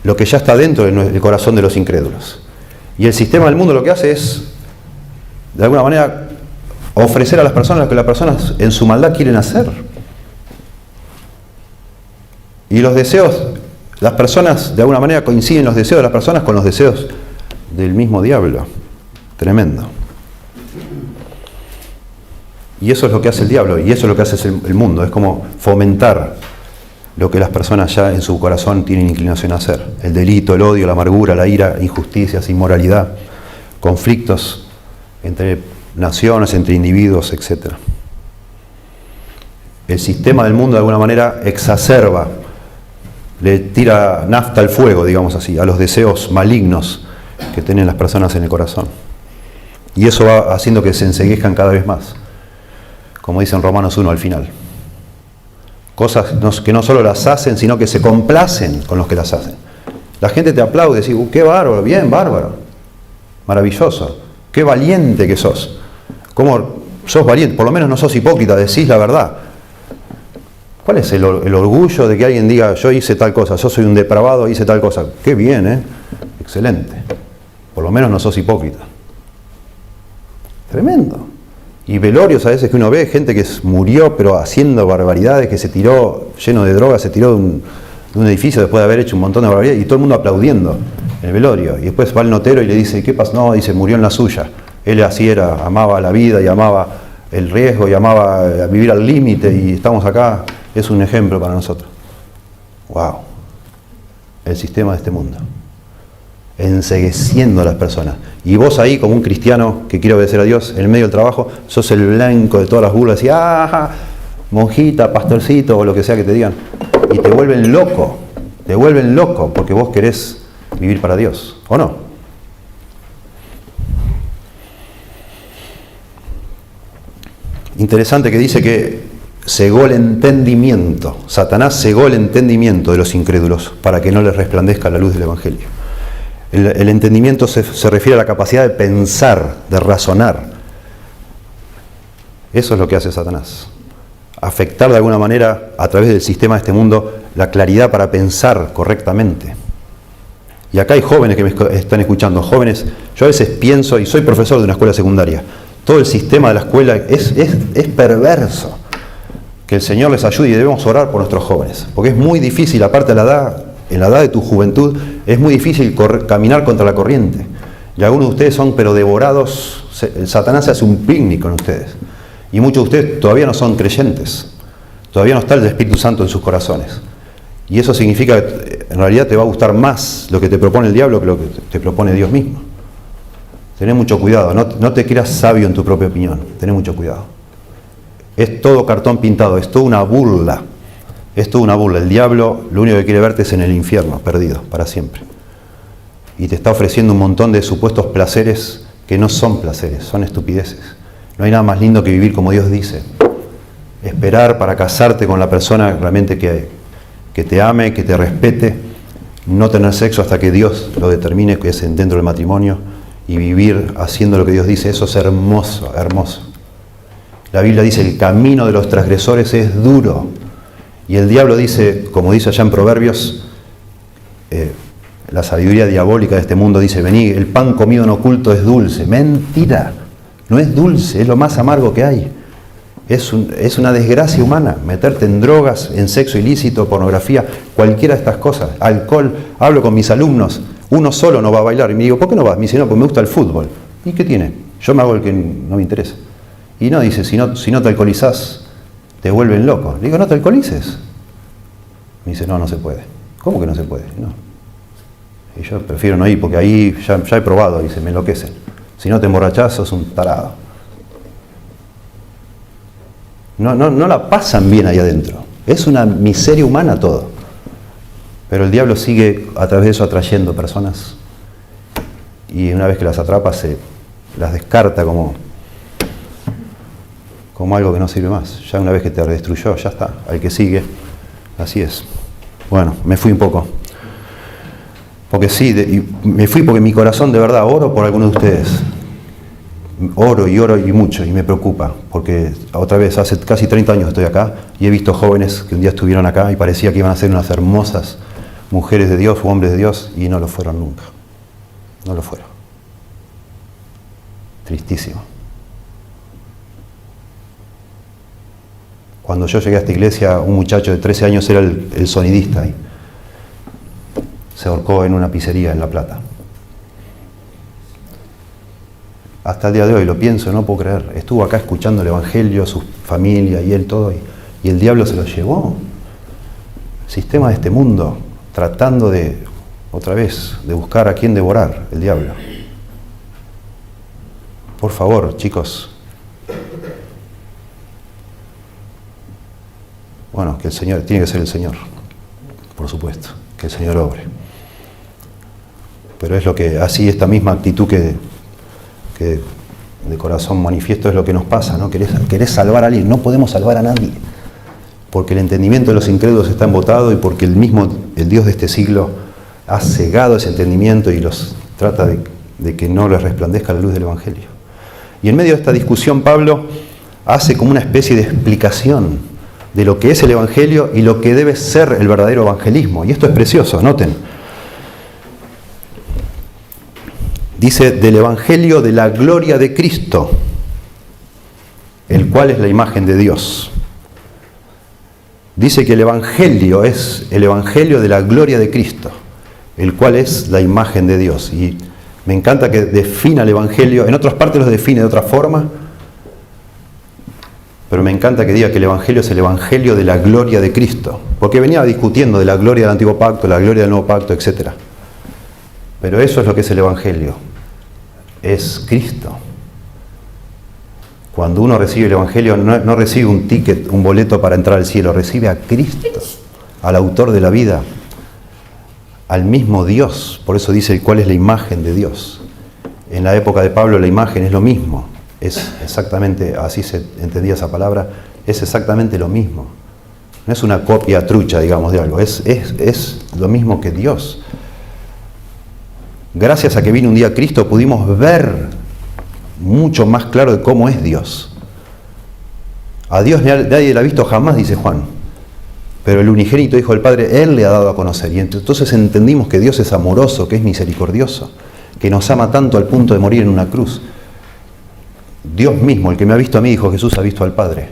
lo que ya está dentro del corazón de los incrédulos. Y el sistema del mundo lo que hace es, de alguna manera, ofrecer a las personas lo que las personas en su maldad quieren hacer. Y los deseos, las personas, de alguna manera coinciden los deseos de las personas con los deseos del mismo diablo. Tremendo. Y eso es lo que hace el diablo, y eso es lo que hace el mundo, es como fomentar lo que las personas ya en su corazón tienen inclinación a hacer. El delito, el odio, la amargura, la ira, injusticias, inmoralidad, conflictos entre naciones, entre individuos, etc. El sistema del mundo de alguna manera exacerba, le tira nafta al fuego, digamos así, a los deseos malignos que tienen las personas en el corazón. Y eso va haciendo que se enceguezcan cada vez más, como dice en Romanos 1 al final. Cosas que no solo las hacen, sino que se complacen con los que las hacen. La gente te aplaude y dice, qué bárbaro, bien, bárbaro, maravilloso, qué valiente que sos. ¿Cómo sos valiente? Por lo menos no sos hipócrita, decís la verdad. ¿Cuál es el orgullo de que alguien diga, yo hice tal cosa, yo soy un depravado, hice tal cosa? Qué bien, excelente. Por lo menos no sos hipócrita. Tremendo. Y velorios a veces que uno ve, gente que murió pero haciendo barbaridades, que se tiró, lleno de drogas, se tiró de un edificio después de haber hecho un montón de barbaridades, y todo el mundo aplaudiendo en el velorio. Y después va el notero y le dice, ¿qué pasó? No, dice, murió en la suya. Él así era, amaba la vida y amaba el riesgo y amaba a vivir al límite y estamos acá, es un ejemplo para nosotros. ¡Wow! El sistema de este mundo. Encegueciendo a las personas. Y vos ahí, como un cristiano que quiere obedecer a Dios, en el medio del trabajo, sos el blanco de todas las burlas y ¡ah! Monjita, pastorcito o lo que sea que te digan. Y te vuelven loco porque vos querés vivir para Dios, ¿o no? Interesante que dice que cegó el entendimiento. Satanás cegó el entendimiento de los incrédulos para que no les resplandezca la luz del Evangelio. El entendimiento se refiere a la capacidad de pensar, de razonar. Eso es lo que hace Satanás. Afectar de alguna manera, a través del sistema de este mundo, la claridad para pensar correctamente. Y acá hay jóvenes que me están escuchando. Jóvenes, yo a veces pienso, y soy profesor de una escuela secundaria, todo el sistema de la escuela es perverso. Que el Señor les ayude y debemos orar por nuestros jóvenes. Porque es muy difícil, aparte de la edad, en la edad de tu juventud, es muy difícil caminar contra la corriente. Y algunos de ustedes son pero devorados, el Satanás se hace un picnic con ustedes. Y muchos de ustedes todavía no son creyentes. Todavía no está el Espíritu Santo en sus corazones. Y eso significa que en realidad te va a gustar más lo que te propone el diablo que lo que te propone Dios mismo. Tené mucho cuidado, no te creas sabio en tu propia opinión. Tené mucho cuidado. Es todo cartón pintado, es toda una burla. Es toda una burla. El diablo lo único que quiere verte es en el infierno, perdido, para siempre. Y te está ofreciendo un montón de supuestos placeres que no son placeres, son estupideces. No hay nada más lindo que vivir como Dios dice. Esperar para casarte con la persona realmente que te ame, que te respete. No tener sexo hasta que Dios lo determine, que es dentro del matrimonio. Y vivir haciendo lo que Dios dice. Eso es hermoso, hermoso. La Biblia dice, el camino de los transgresores es duro. Y el diablo dice, como dice allá en Proverbios, la sabiduría diabólica de este mundo dice, vení, el pan comido en oculto es dulce. Mentira, no es dulce, es lo más amargo que hay. Es una desgracia humana, meterte en drogas, en sexo ilícito, pornografía, cualquiera de estas cosas, alcohol. Hablo con mis alumnos, uno solo no va a bailar. Y me digo, ¿por qué no vas? Me dice, no, porque me gusta el fútbol. ¿Y qué tiene? Yo me hago el que no me interesa. Y no, dice, si no te alcoholizás, te vuelven loco. Le digo, no te alcoholices. Me dice, no se puede. ¿Cómo que no se puede? No. Y yo prefiero no ir porque ahí ya he probado, dice, me enloquecen. Si no te emborrachás, sos un tarado. No la pasan bien ahí adentro. Es una miseria humana todo. Pero el diablo sigue a través de eso atrayendo personas. Y una vez que las atrapa, las descarta como algo que no sirve más. Ya una vez que te destruyó, ya está. Al que sigue, así es. Bueno, me fui un poco. Porque sí, me fui porque mi corazón de verdad, oro por algunos de ustedes. Oro y mucho, y me preocupa. Porque otra vez, hace casi 30 años estoy acá, y he visto jóvenes que un día estuvieron acá y parecía que iban a ser unas hermosas mujeres de Dios o hombres de Dios, y no lo fueron nunca. No lo fueron. Tristísimo. Cuando yo llegué a esta iglesia, un muchacho de 13 años era el sonidista y se ahorcó en una pizzería en La Plata. Hasta el día de hoy lo pienso, no puedo creer. Estuvo acá escuchando el Evangelio, su familia y él todo, y el diablo se lo llevó. El sistema de este mundo, tratando de, otra vez, de buscar a quién devorar, el diablo. Por favor, chicos. Bueno, que el Señor, tiene que ser el Señor, por supuesto, que el Señor obre. Pero es lo que, así esta misma actitud que de corazón manifiesto es lo que nos pasa, ¿no? Querés salvar a alguien, no podemos salvar a nadie, porque el entendimiento de los incrédulos está embotado y porque el Dios de este siglo ha cegado ese entendimiento y los trata de que no les resplandezca la luz del Evangelio. Y en medio de esta discusión Pablo hace como una especie de explicación de lo que es el Evangelio y lo que debe ser el verdadero evangelismo. Y esto es precioso, noten. Dice, del Evangelio de la gloria de Cristo, el cual es la imagen de Dios. Dice que el Evangelio es el Evangelio de la gloria de Cristo, el cual es la imagen de Dios. Y me encanta que defina el Evangelio, en otras partes lo define de otra forma, Pero me encanta que diga que el Evangelio es el Evangelio de la gloria de Cristo, porque venía discutiendo de la gloria del Antiguo Pacto, la gloria del Nuevo Pacto, etc. Pero eso es lo que es el Evangelio, es Cristo. Cuando uno recibe el Evangelio, no recibe un ticket, un boleto para entrar al cielo, recibe a Cristo, al autor de la vida, al mismo Dios. Por eso dice cuál es la imagen de Dios. En la época de Pablo la imagen es lo mismo. Es exactamente, así se entendía esa palabra, es exactamente lo mismo. No es una copia trucha, digamos, de algo, es lo mismo que Dios. Gracias a que vino un día Cristo pudimos ver mucho más claro de cómo es Dios. A Dios nadie lo ha visto jamás, dice Juan, pero el unigénito Hijo del Padre, Él le ha dado a conocer. Y entonces entendimos que Dios es amoroso, que es misericordioso, que nos ama tanto al punto de morir en una cruz. Dios mismo, el que me ha visto a mí, dijo Jesús, ha visto al Padre.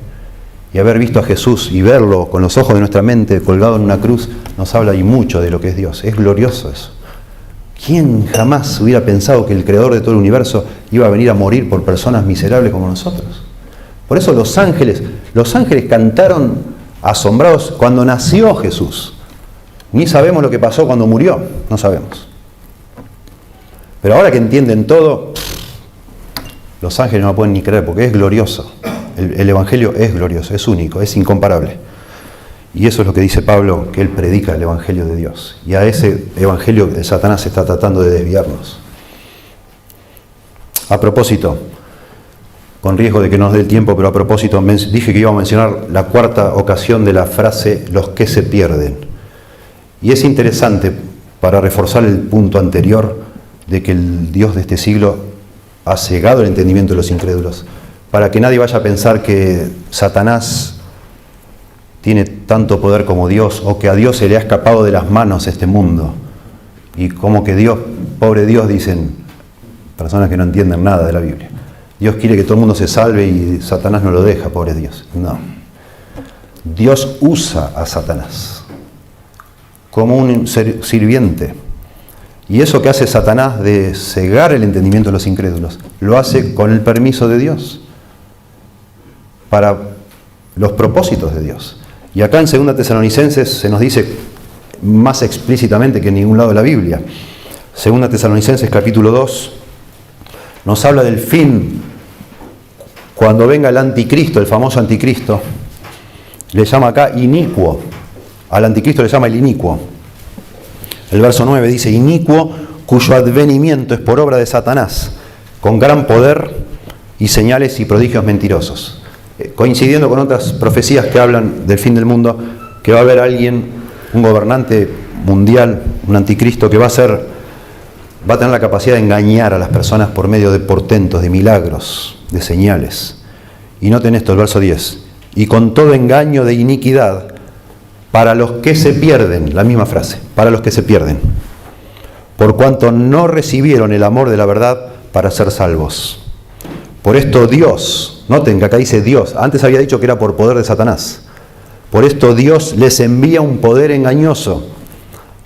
Y haber visto a Jesús y verlo con los ojos de nuestra mente colgado en una cruz, nos habla y mucho de lo que es Dios. Es glorioso eso. ¿Quién jamás hubiera pensado que el Creador de todo el universo iba a venir a morir por personas miserables como nosotros? Por eso los ángeles cantaron asombrados cuando nació Jesús. Ni sabemos lo que pasó cuando murió, no sabemos. Pero ahora que entienden todo, los ángeles no lo pueden ni creer porque es glorioso. El Evangelio es glorioso, es único, es incomparable. Y eso es lo que dice Pablo, que él predica el Evangelio de Dios. Y a ese Evangelio el Satanás está tratando de desviarnos. A propósito, con riesgo de que nos dé el tiempo, pero a propósito, dije que iba a mencionar la cuarta ocasión de la frase, los que se pierden. Y es interesante, para reforzar el punto anterior, de que el Dios de este siglo ha cegado el entendimiento de los incrédulos, para que nadie vaya a pensar que Satanás tiene tanto poder como Dios, o que a Dios se le ha escapado de las manos este mundo, y como que Dios, pobre Dios, dicen personas que no entienden nada de la Biblia. Dios quiere que todo el mundo se salve y Satanás no lo deja, pobre Dios. No. Dios usa a Satanás como un sirviente. Y eso que hace Satanás de cegar el entendimiento de los incrédulos, lo hace con el permiso de Dios, para los propósitos de Dios. Y acá en 2 Tesalonicenses se nos dice más explícitamente que en ningún lado de la Biblia. 2 Tesalonicenses capítulo 2 nos habla del fin, cuando venga el anticristo, el famoso anticristo, le llama acá inicuo, al anticristo le llama el inicuo. El verso 9 dice, inicuo cuyo advenimiento es por obra de Satanás, con gran poder y señales y prodigios mentirosos. Coincidiendo con otras profecías que hablan del fin del mundo, que va a haber alguien, un gobernante mundial, un anticristo que va a tener la capacidad de engañar a las personas por medio de portentos, de milagros, de señales. Y noten esto, el verso 10, y con todo engaño de iniquidad, para los que se pierden, la misma frase, para los que se pierden, por cuanto no recibieron el amor de la verdad para ser salvos. Por esto Dios, noten que acá dice Dios, antes había dicho que era por poder de Satanás, por esto Dios les envía un poder engañoso,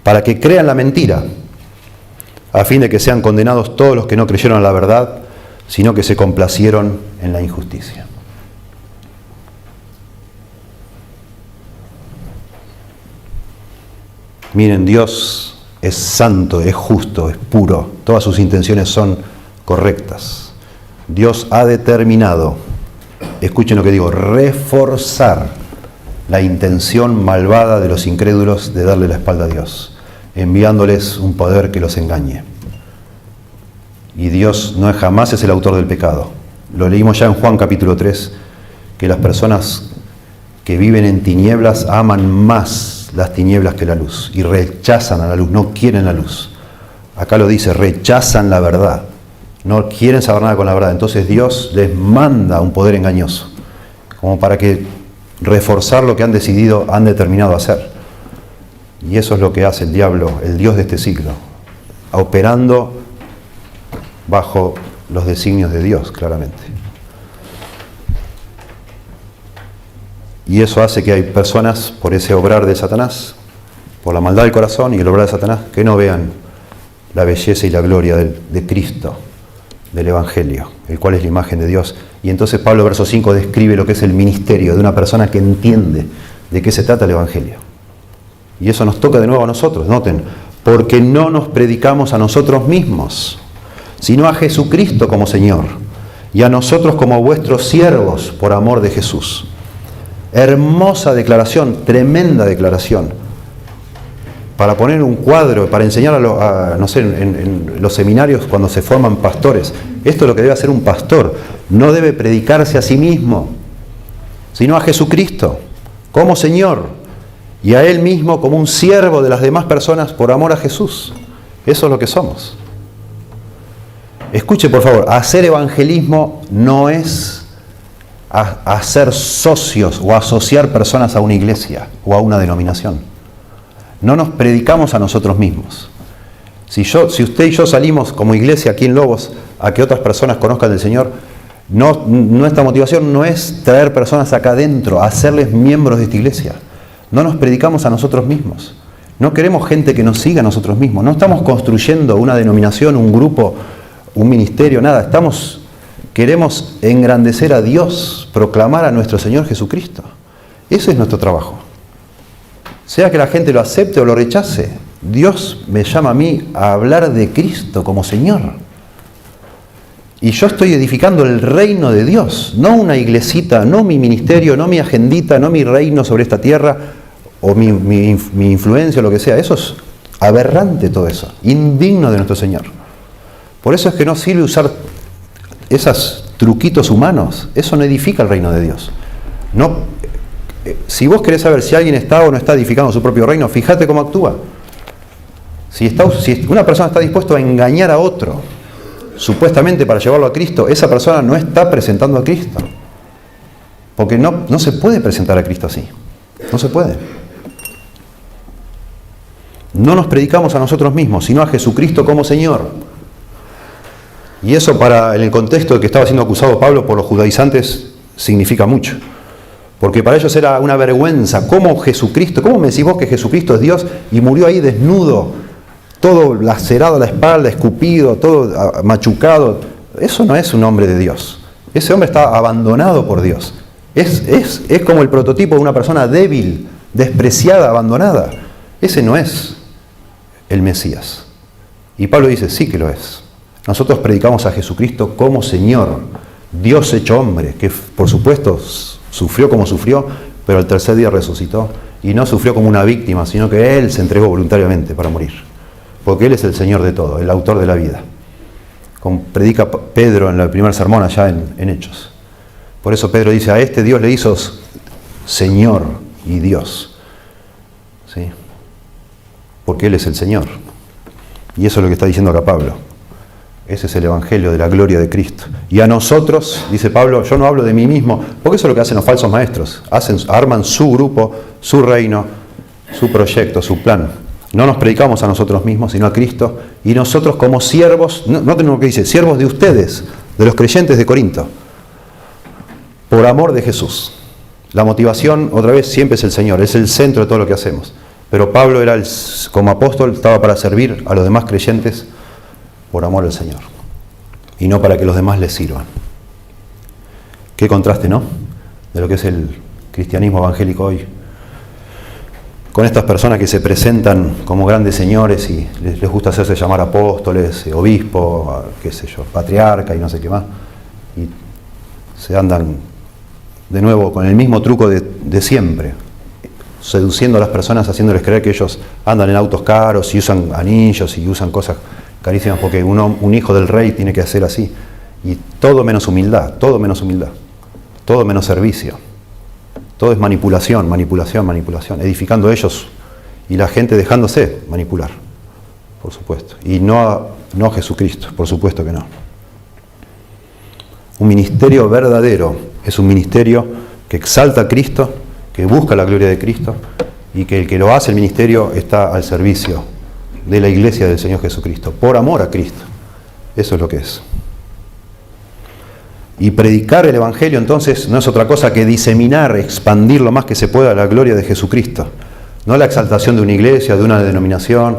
para que crean la mentira, a fin de que sean condenados todos los que no creyeron a la verdad, sino que se complacieron en la injusticia. Miren, Dios es santo, es justo, es puro, todas sus intenciones son correctas. Dios ha determinado, escuchen lo que digo, reforzar la intención malvada de los incrédulos de darle la espalda a Dios, enviándoles un poder que los engañe. Y Dios no jamás es el autor del pecado. Lo leímos ya en Juan capítulo 3, que las personas que viven en tinieblas aman más las tinieblas que la luz y rechazan a la luz, no quieren la luz. Acá lo dice, rechazan la verdad, no quieren saber nada con la verdad. Entonces Dios les manda un poder engañoso, como para que reforzar lo que han decidido, han determinado hacer. Y eso es lo que hace el diablo, el Dios de este siglo, operando bajo los designios de Dios, claramente. Y eso hace que hay personas, por ese obrar de Satanás, por la maldad del corazón y el obrar de Satanás, que no vean la belleza y la gloria de Cristo, del Evangelio, el cual es la imagen de Dios, Y entonces Pablo, verso 5, describe lo que es el ministerio de una persona que entiende de qué se trata el Evangelio. Y eso nos toca de nuevo a nosotros, noten, porque no nos predicamos a nosotros mismos, sino a Jesucristo como Señor, y a nosotros como vuestros siervos por amor de Jesús. Hermosa declaración, tremenda declaración. Para poner un cuadro, para enseñar no sé, en los seminarios cuando se forman pastores, esto es lo que debe hacer un pastor. No debe predicarse a sí mismo, sino a Jesucristo como Señor, y a Él mismo como un siervo de las demás personas por amor a Jesús. Eso es lo que somos. Escuche, por favor, hacer evangelismo no es hacer socios o asociar personas a una iglesia o a una denominación. No nos predicamos a nosotros mismos. Si usted y yo salimos como iglesia aquí en Lobos a que otras personas conozcan del Señor, nuestra motivación no es traer personas acá adentro, hacerles miembros de esta iglesia. No nos predicamos a nosotros mismos. No queremos gente que nos siga a nosotros mismos. No estamos construyendo una denominación, un grupo, un ministerio, nada. Queremos engrandecer a Dios, proclamar a nuestro Señor Jesucristo. Ese es nuestro trabajo. Sea que la gente lo acepte o lo rechace, Dios me llama a mí a hablar de Cristo como Señor. Y yo estoy edificando el reino de Dios, no una iglesita, no mi ministerio, no mi agendita, no mi reino sobre esta tierra, o mi influencia o lo que sea. Eso es aberrante, todo eso, indigno de nuestro Señor. Por eso es que no sirve usar esos truquitos humanos. Eso no edifica el reino de Dios. Si vos querés saber si alguien está o no está edificando su propio reino, fíjate cómo actúa. Si una persona está dispuesta a engañar a otro, supuestamente para llevarlo a Cristo, esa persona no está presentando a Cristo. Porque no se puede presentar a Cristo así. No se puede. No nos predicamos a nosotros mismos, sino a Jesucristo como Señor. Y eso en el contexto de que estaba siendo acusado Pablo por los judaizantes significa mucho. Porque para ellos era una vergüenza. ¿Cómo me decís vos que Jesucristo es Dios y murió ahí desnudo, todo lacerado a la espalda, escupido, todo machucado? Eso no es un hombre de Dios. Ese hombre está abandonado por Dios. Es como el prototipo de una persona débil, despreciada, abandonada. Ese no es el Mesías. Y Pablo dice, sí que lo es. Nosotros predicamos a Jesucristo como Señor, Dios hecho hombre, que por supuesto sufrió como sufrió, pero al tercer día resucitó. Y no sufrió como una víctima, sino que Él se entregó voluntariamente para morir. Porque Él es el Señor de todo, el autor de la vida. Como predica Pedro en el primer sermón allá en Hechos. Por eso Pedro dice, a este Dios le hizo Señor y Dios. ¿Sí? Porque Él es el Señor. Y eso es lo que está diciendo acá Pablo. Ese es el Evangelio de la gloria de Cristo. Y a nosotros, dice Pablo, yo no hablo de mí mismo, porque eso es lo que hacen los falsos maestros. Arman su grupo, su reino, su proyecto, su plan. No nos predicamos a nosotros mismos, sino a Cristo. Y nosotros como siervos, no tenemos lo que dice, siervos de ustedes, de los creyentes de Corinto, por amor de Jesús. La motivación, otra vez, siempre es el Señor, es el centro de todo lo que hacemos. Pero Pablo como apóstol, estaba para servir a los demás creyentes por amor al Señor, y no para que los demás les sirvan. Qué contraste, ¿no?, de lo que es el cristianismo evangélico hoy, con estas personas que se presentan como grandes señores y les gusta hacerse llamar apóstoles, obispo, qué sé yo, patriarca y no sé qué más, y se andan de nuevo con el mismo truco de siempre, seduciendo a las personas, haciéndoles creer que ellos andan en autos caros y usan anillos y usan cosas carísimas porque un hijo del rey tiene que hacer así. Y todo menos humildad, todo menos servicio. Todo es manipulación, edificando ellos y la gente dejándose manipular, por supuesto. Y no a Jesucristo, por supuesto que no. Un ministerio verdadero es un ministerio que exalta a Cristo, que busca la gloria de Cristo y que el que lo hace el ministerio está al servicio de la iglesia del Señor Jesucristo, por amor a Cristo. Eso es lo que es. Y predicar el Evangelio entonces no es otra cosa que diseminar, expandir lo más que se pueda la gloria de Jesucristo. No la exaltación de una iglesia, de una denominación,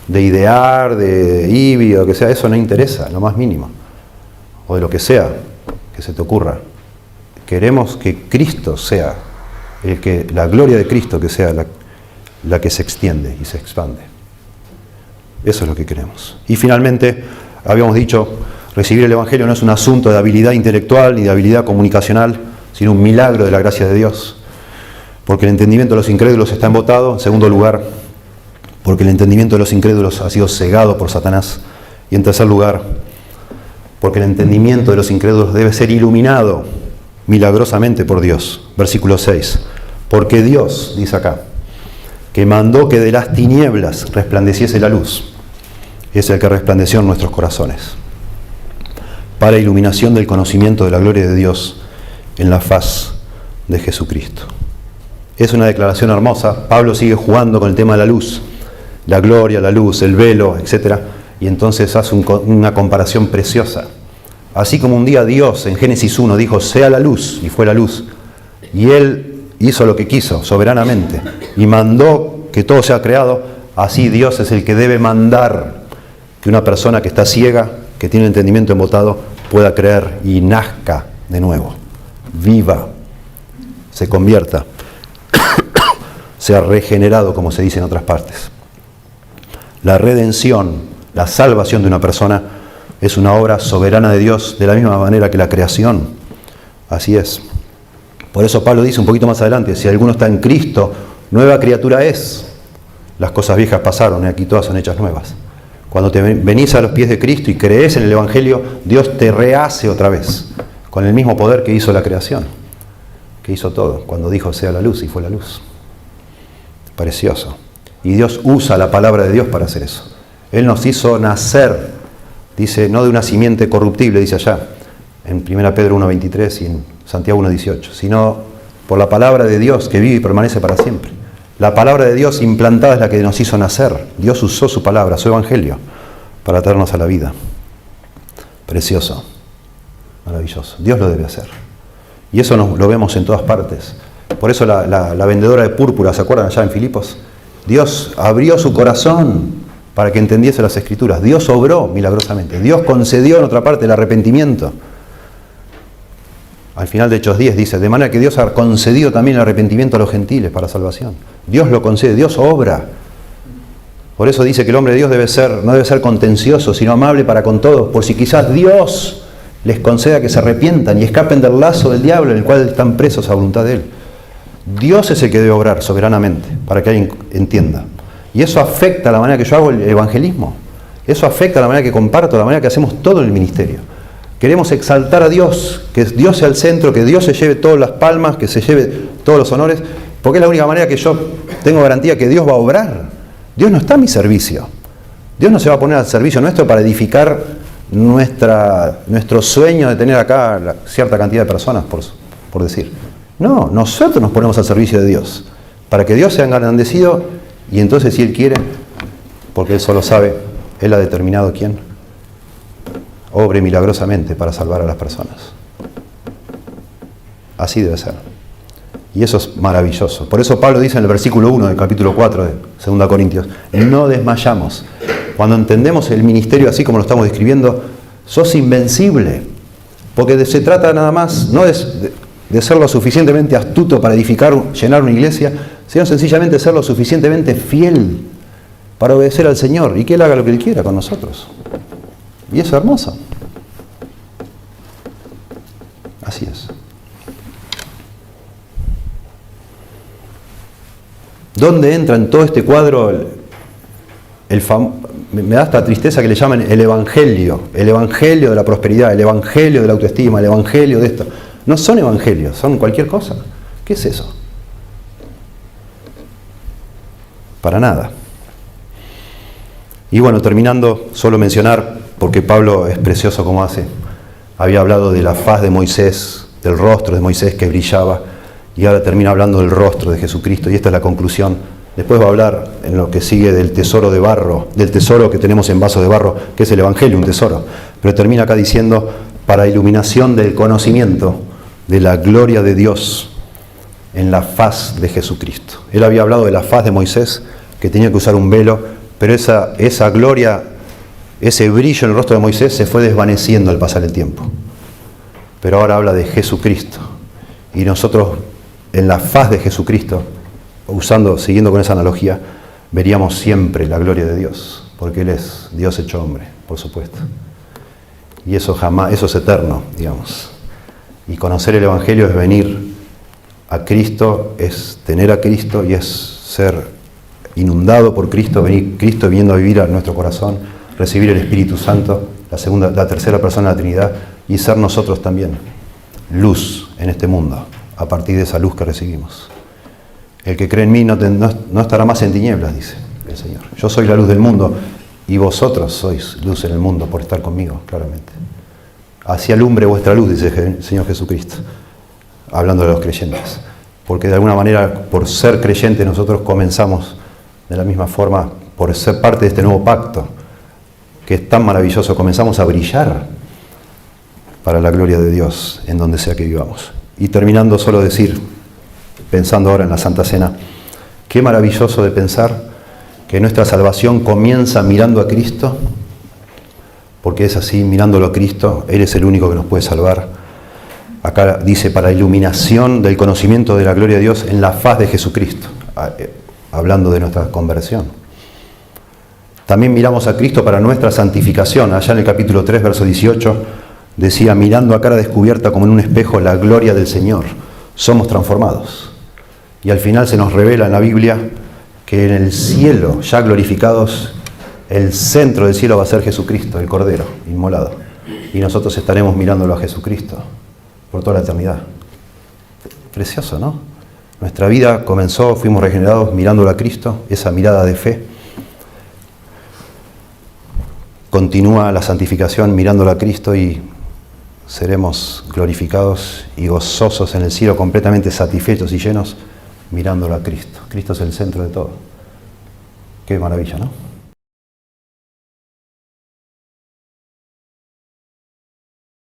de idear, de IBI o lo que sea, eso no interesa, lo más mínimo. O de lo que sea, que se te ocurra. Queremos que Cristo sea, la gloria de Cristo que sea la que se extiende y se expande. Eso es lo que queremos. Y finalmente, habíamos dicho, recibir el Evangelio no es un asunto de habilidad intelectual ni de habilidad comunicacional, sino un milagro de la gracia de Dios. Porque el entendimiento de los incrédulos está embotado. En segundo lugar, porque el entendimiento de los incrédulos ha sido cegado por Satanás. Y en tercer lugar, porque el entendimiento de los incrédulos debe ser iluminado milagrosamente por Dios. Versículo 6. Porque Dios, dice acá, que mandó que de las tinieblas resplandeciese la luz, es el que resplandeció en nuestros corazones, para iluminación del conocimiento de la gloria de Dios en la faz de Jesucristo. Es una declaración hermosa. Pablo sigue jugando con el tema de la luz, la gloria, la luz, el velo, etc. Y entonces hace una comparación preciosa. Así como un día Dios en Génesis 1 dijo, sea la luz, y fue la luz, y Él hizo lo que quiso, soberanamente, y mandó que todo sea creado, así Dios es el que debe mandar que una persona que está ciega, que tiene el entendimiento embotado, pueda creer y nazca de nuevo, viva, se convierta, sea regenerado, como se dice en otras partes. La redención, la salvación de una persona es una obra soberana de Dios, de la misma manera que la creación. Así es. Por eso Pablo dice un poquito más adelante, si alguno está en Cristo, nueva criatura es. Las cosas viejas pasaron y aquí todas son hechas nuevas. Cuando te venís a los pies de Cristo y crees en el Evangelio, Dios te rehace otra vez, con el mismo poder que hizo la creación, que hizo todo, cuando dijo sea la luz y fue la luz. Precioso. Y Dios usa la palabra de Dios para hacer eso. Él nos hizo nacer, dice, no de una simiente corruptible, dice allá, en 1 Pedro 1:23 y en Santiago 1:18, sino por la palabra de Dios que vive y permanece para siempre. La palabra de Dios implantada es la que nos hizo nacer. Dios usó su palabra, su evangelio, para traernos a la vida. Precioso, maravilloso. Dios lo debe hacer. Y eso lo vemos en todas partes. Por eso la vendedora de púrpura, ¿se acuerdan allá en Filipos? Dios abrió su corazón para que entendiese las Escrituras. Dios obró milagrosamente. Dios concedió en otra parte el arrepentimiento. Al final de Hechos 10 dice, de manera que Dios ha concedido también el arrepentimiento a los gentiles para salvación. Dios lo concede, Dios obra. Por eso dice que el hombre de Dios no debe ser contencioso, sino amable para con todos, por si quizás Dios les conceda que se arrepientan y escapen del lazo del diablo en el cual están presos a voluntad de Él. Dios es el que debe obrar soberanamente, para que alguien entienda. Y eso afecta la manera que yo hago el evangelismo. Eso afecta la manera que comparto, la manera que hacemos todo en el ministerio. Queremos exaltar a Dios, que Dios sea el centro, que Dios se lleve todas las palmas, que se lleve todos los honores, porque es la única manera que yo tengo garantía que Dios va a obrar. Dios no está a mi servicio. Dios no se va a poner al servicio nuestro para edificar nuestro sueño de tener acá cierta cantidad de personas, por decir. No, nosotros nos ponemos al servicio de Dios, para que Dios sea engrandecido, y entonces si Él quiere, porque Él solo sabe, Él ha determinado quién obre milagrosamente para salvar a las personas. Así debe ser. Y eso es maravilloso. Por eso Pablo dice en el versículo 1 del capítulo 4 de 2 Corintios, no desmayamos. Cuando entendemos el ministerio así como lo estamos describiendo, sos invencible. Porque se trata nada más, no de ser lo suficientemente astuto para edificar, llenar una iglesia, sino sencillamente ser lo suficientemente fiel para obedecer al Señor y que Él haga lo que Él quiera con nosotros. Y eso es hermoso. Así es. ¿Dónde entra en todo este cuadro me da esta tristeza que le llaman el evangelio de la prosperidad, el evangelio de la autoestima, el evangelio de esto? No son evangelios, son cualquier cosa. ¿Qué es eso? Para nada. Y bueno, terminando, solo mencionar, porque Pablo es precioso como hace, había hablado de la faz de Moisés, del rostro de Moisés que brillaba, y ahora termina hablando del rostro de Jesucristo, y esta es la conclusión. Después va a hablar en lo que sigue del tesoro de barro, del tesoro que tenemos en vaso de barro, que es el Evangelio, un tesoro. Pero termina acá diciendo, para iluminación del conocimiento de la gloria de Dios en la faz de Jesucristo. Él había hablado de la faz de Moisés, que tenía que usar un velo, pero esa gloria, ese brillo en el rostro de Moisés se fue desvaneciendo al pasar el tiempo. pero ahora habla de Jesucristo. Y nosotros, en la faz de Jesucristo, siguiendo con esa analogía, veríamos siempre la gloria de Dios, porque Él es Dios hecho hombre, por supuesto. Y eso es eterno, digamos. Y conocer el Evangelio es venir a Cristo, es tener a Cristo y es ser inundado por Cristo, Cristo viniendo a vivir a nuestro corazón, recibir el Espíritu Santo, la tercera persona de la Trinidad, y ser nosotros también luz en este mundo, a partir de esa luz que recibimos. El que cree en mí no estará más en tinieblas, dice el Señor. Yo soy la luz del mundo y vosotros sois luz en el mundo por estar conmigo, claramente. Así alumbre vuestra luz, dice el Señor Jesucristo, hablando de los creyentes. Porque de alguna manera, por ser creyentes, nosotros comenzamos de la misma forma, por ser parte de este nuevo pacto, que es tan maravilloso, comenzamos a brillar para la gloria de Dios en donde sea que vivamos. Y terminando, solo decir, pensando ahora en la Santa Cena, qué maravilloso de pensar que nuestra salvación comienza mirando a Cristo, porque es así, mirándolo a Cristo, Él es el único que nos puede salvar. Acá dice, para iluminación del conocimiento de la gloria de Dios en la faz de Jesucristo, hablando de nuestra conversión. También miramos a Cristo para nuestra santificación. Allá en el capítulo 3, verso 18, decía, mirando a cara descubierta como en un espejo la gloria del Señor, somos transformados. Y al final se nos revela en la Biblia que en el cielo, ya glorificados, el centro del cielo va a ser Jesucristo, el Cordero inmolado. Y nosotros estaremos mirándolo a Jesucristo por toda la eternidad. Precioso, ¿no? Nuestra vida comenzó, fuimos regenerados mirándolo a Cristo, esa mirada de fe. Continúa la santificación mirándolo a Cristo y seremos glorificados y gozosos en el cielo, completamente satisfechos y llenos, mirándolo a Cristo. Cristo es el centro de todo. Qué maravilla, ¿no?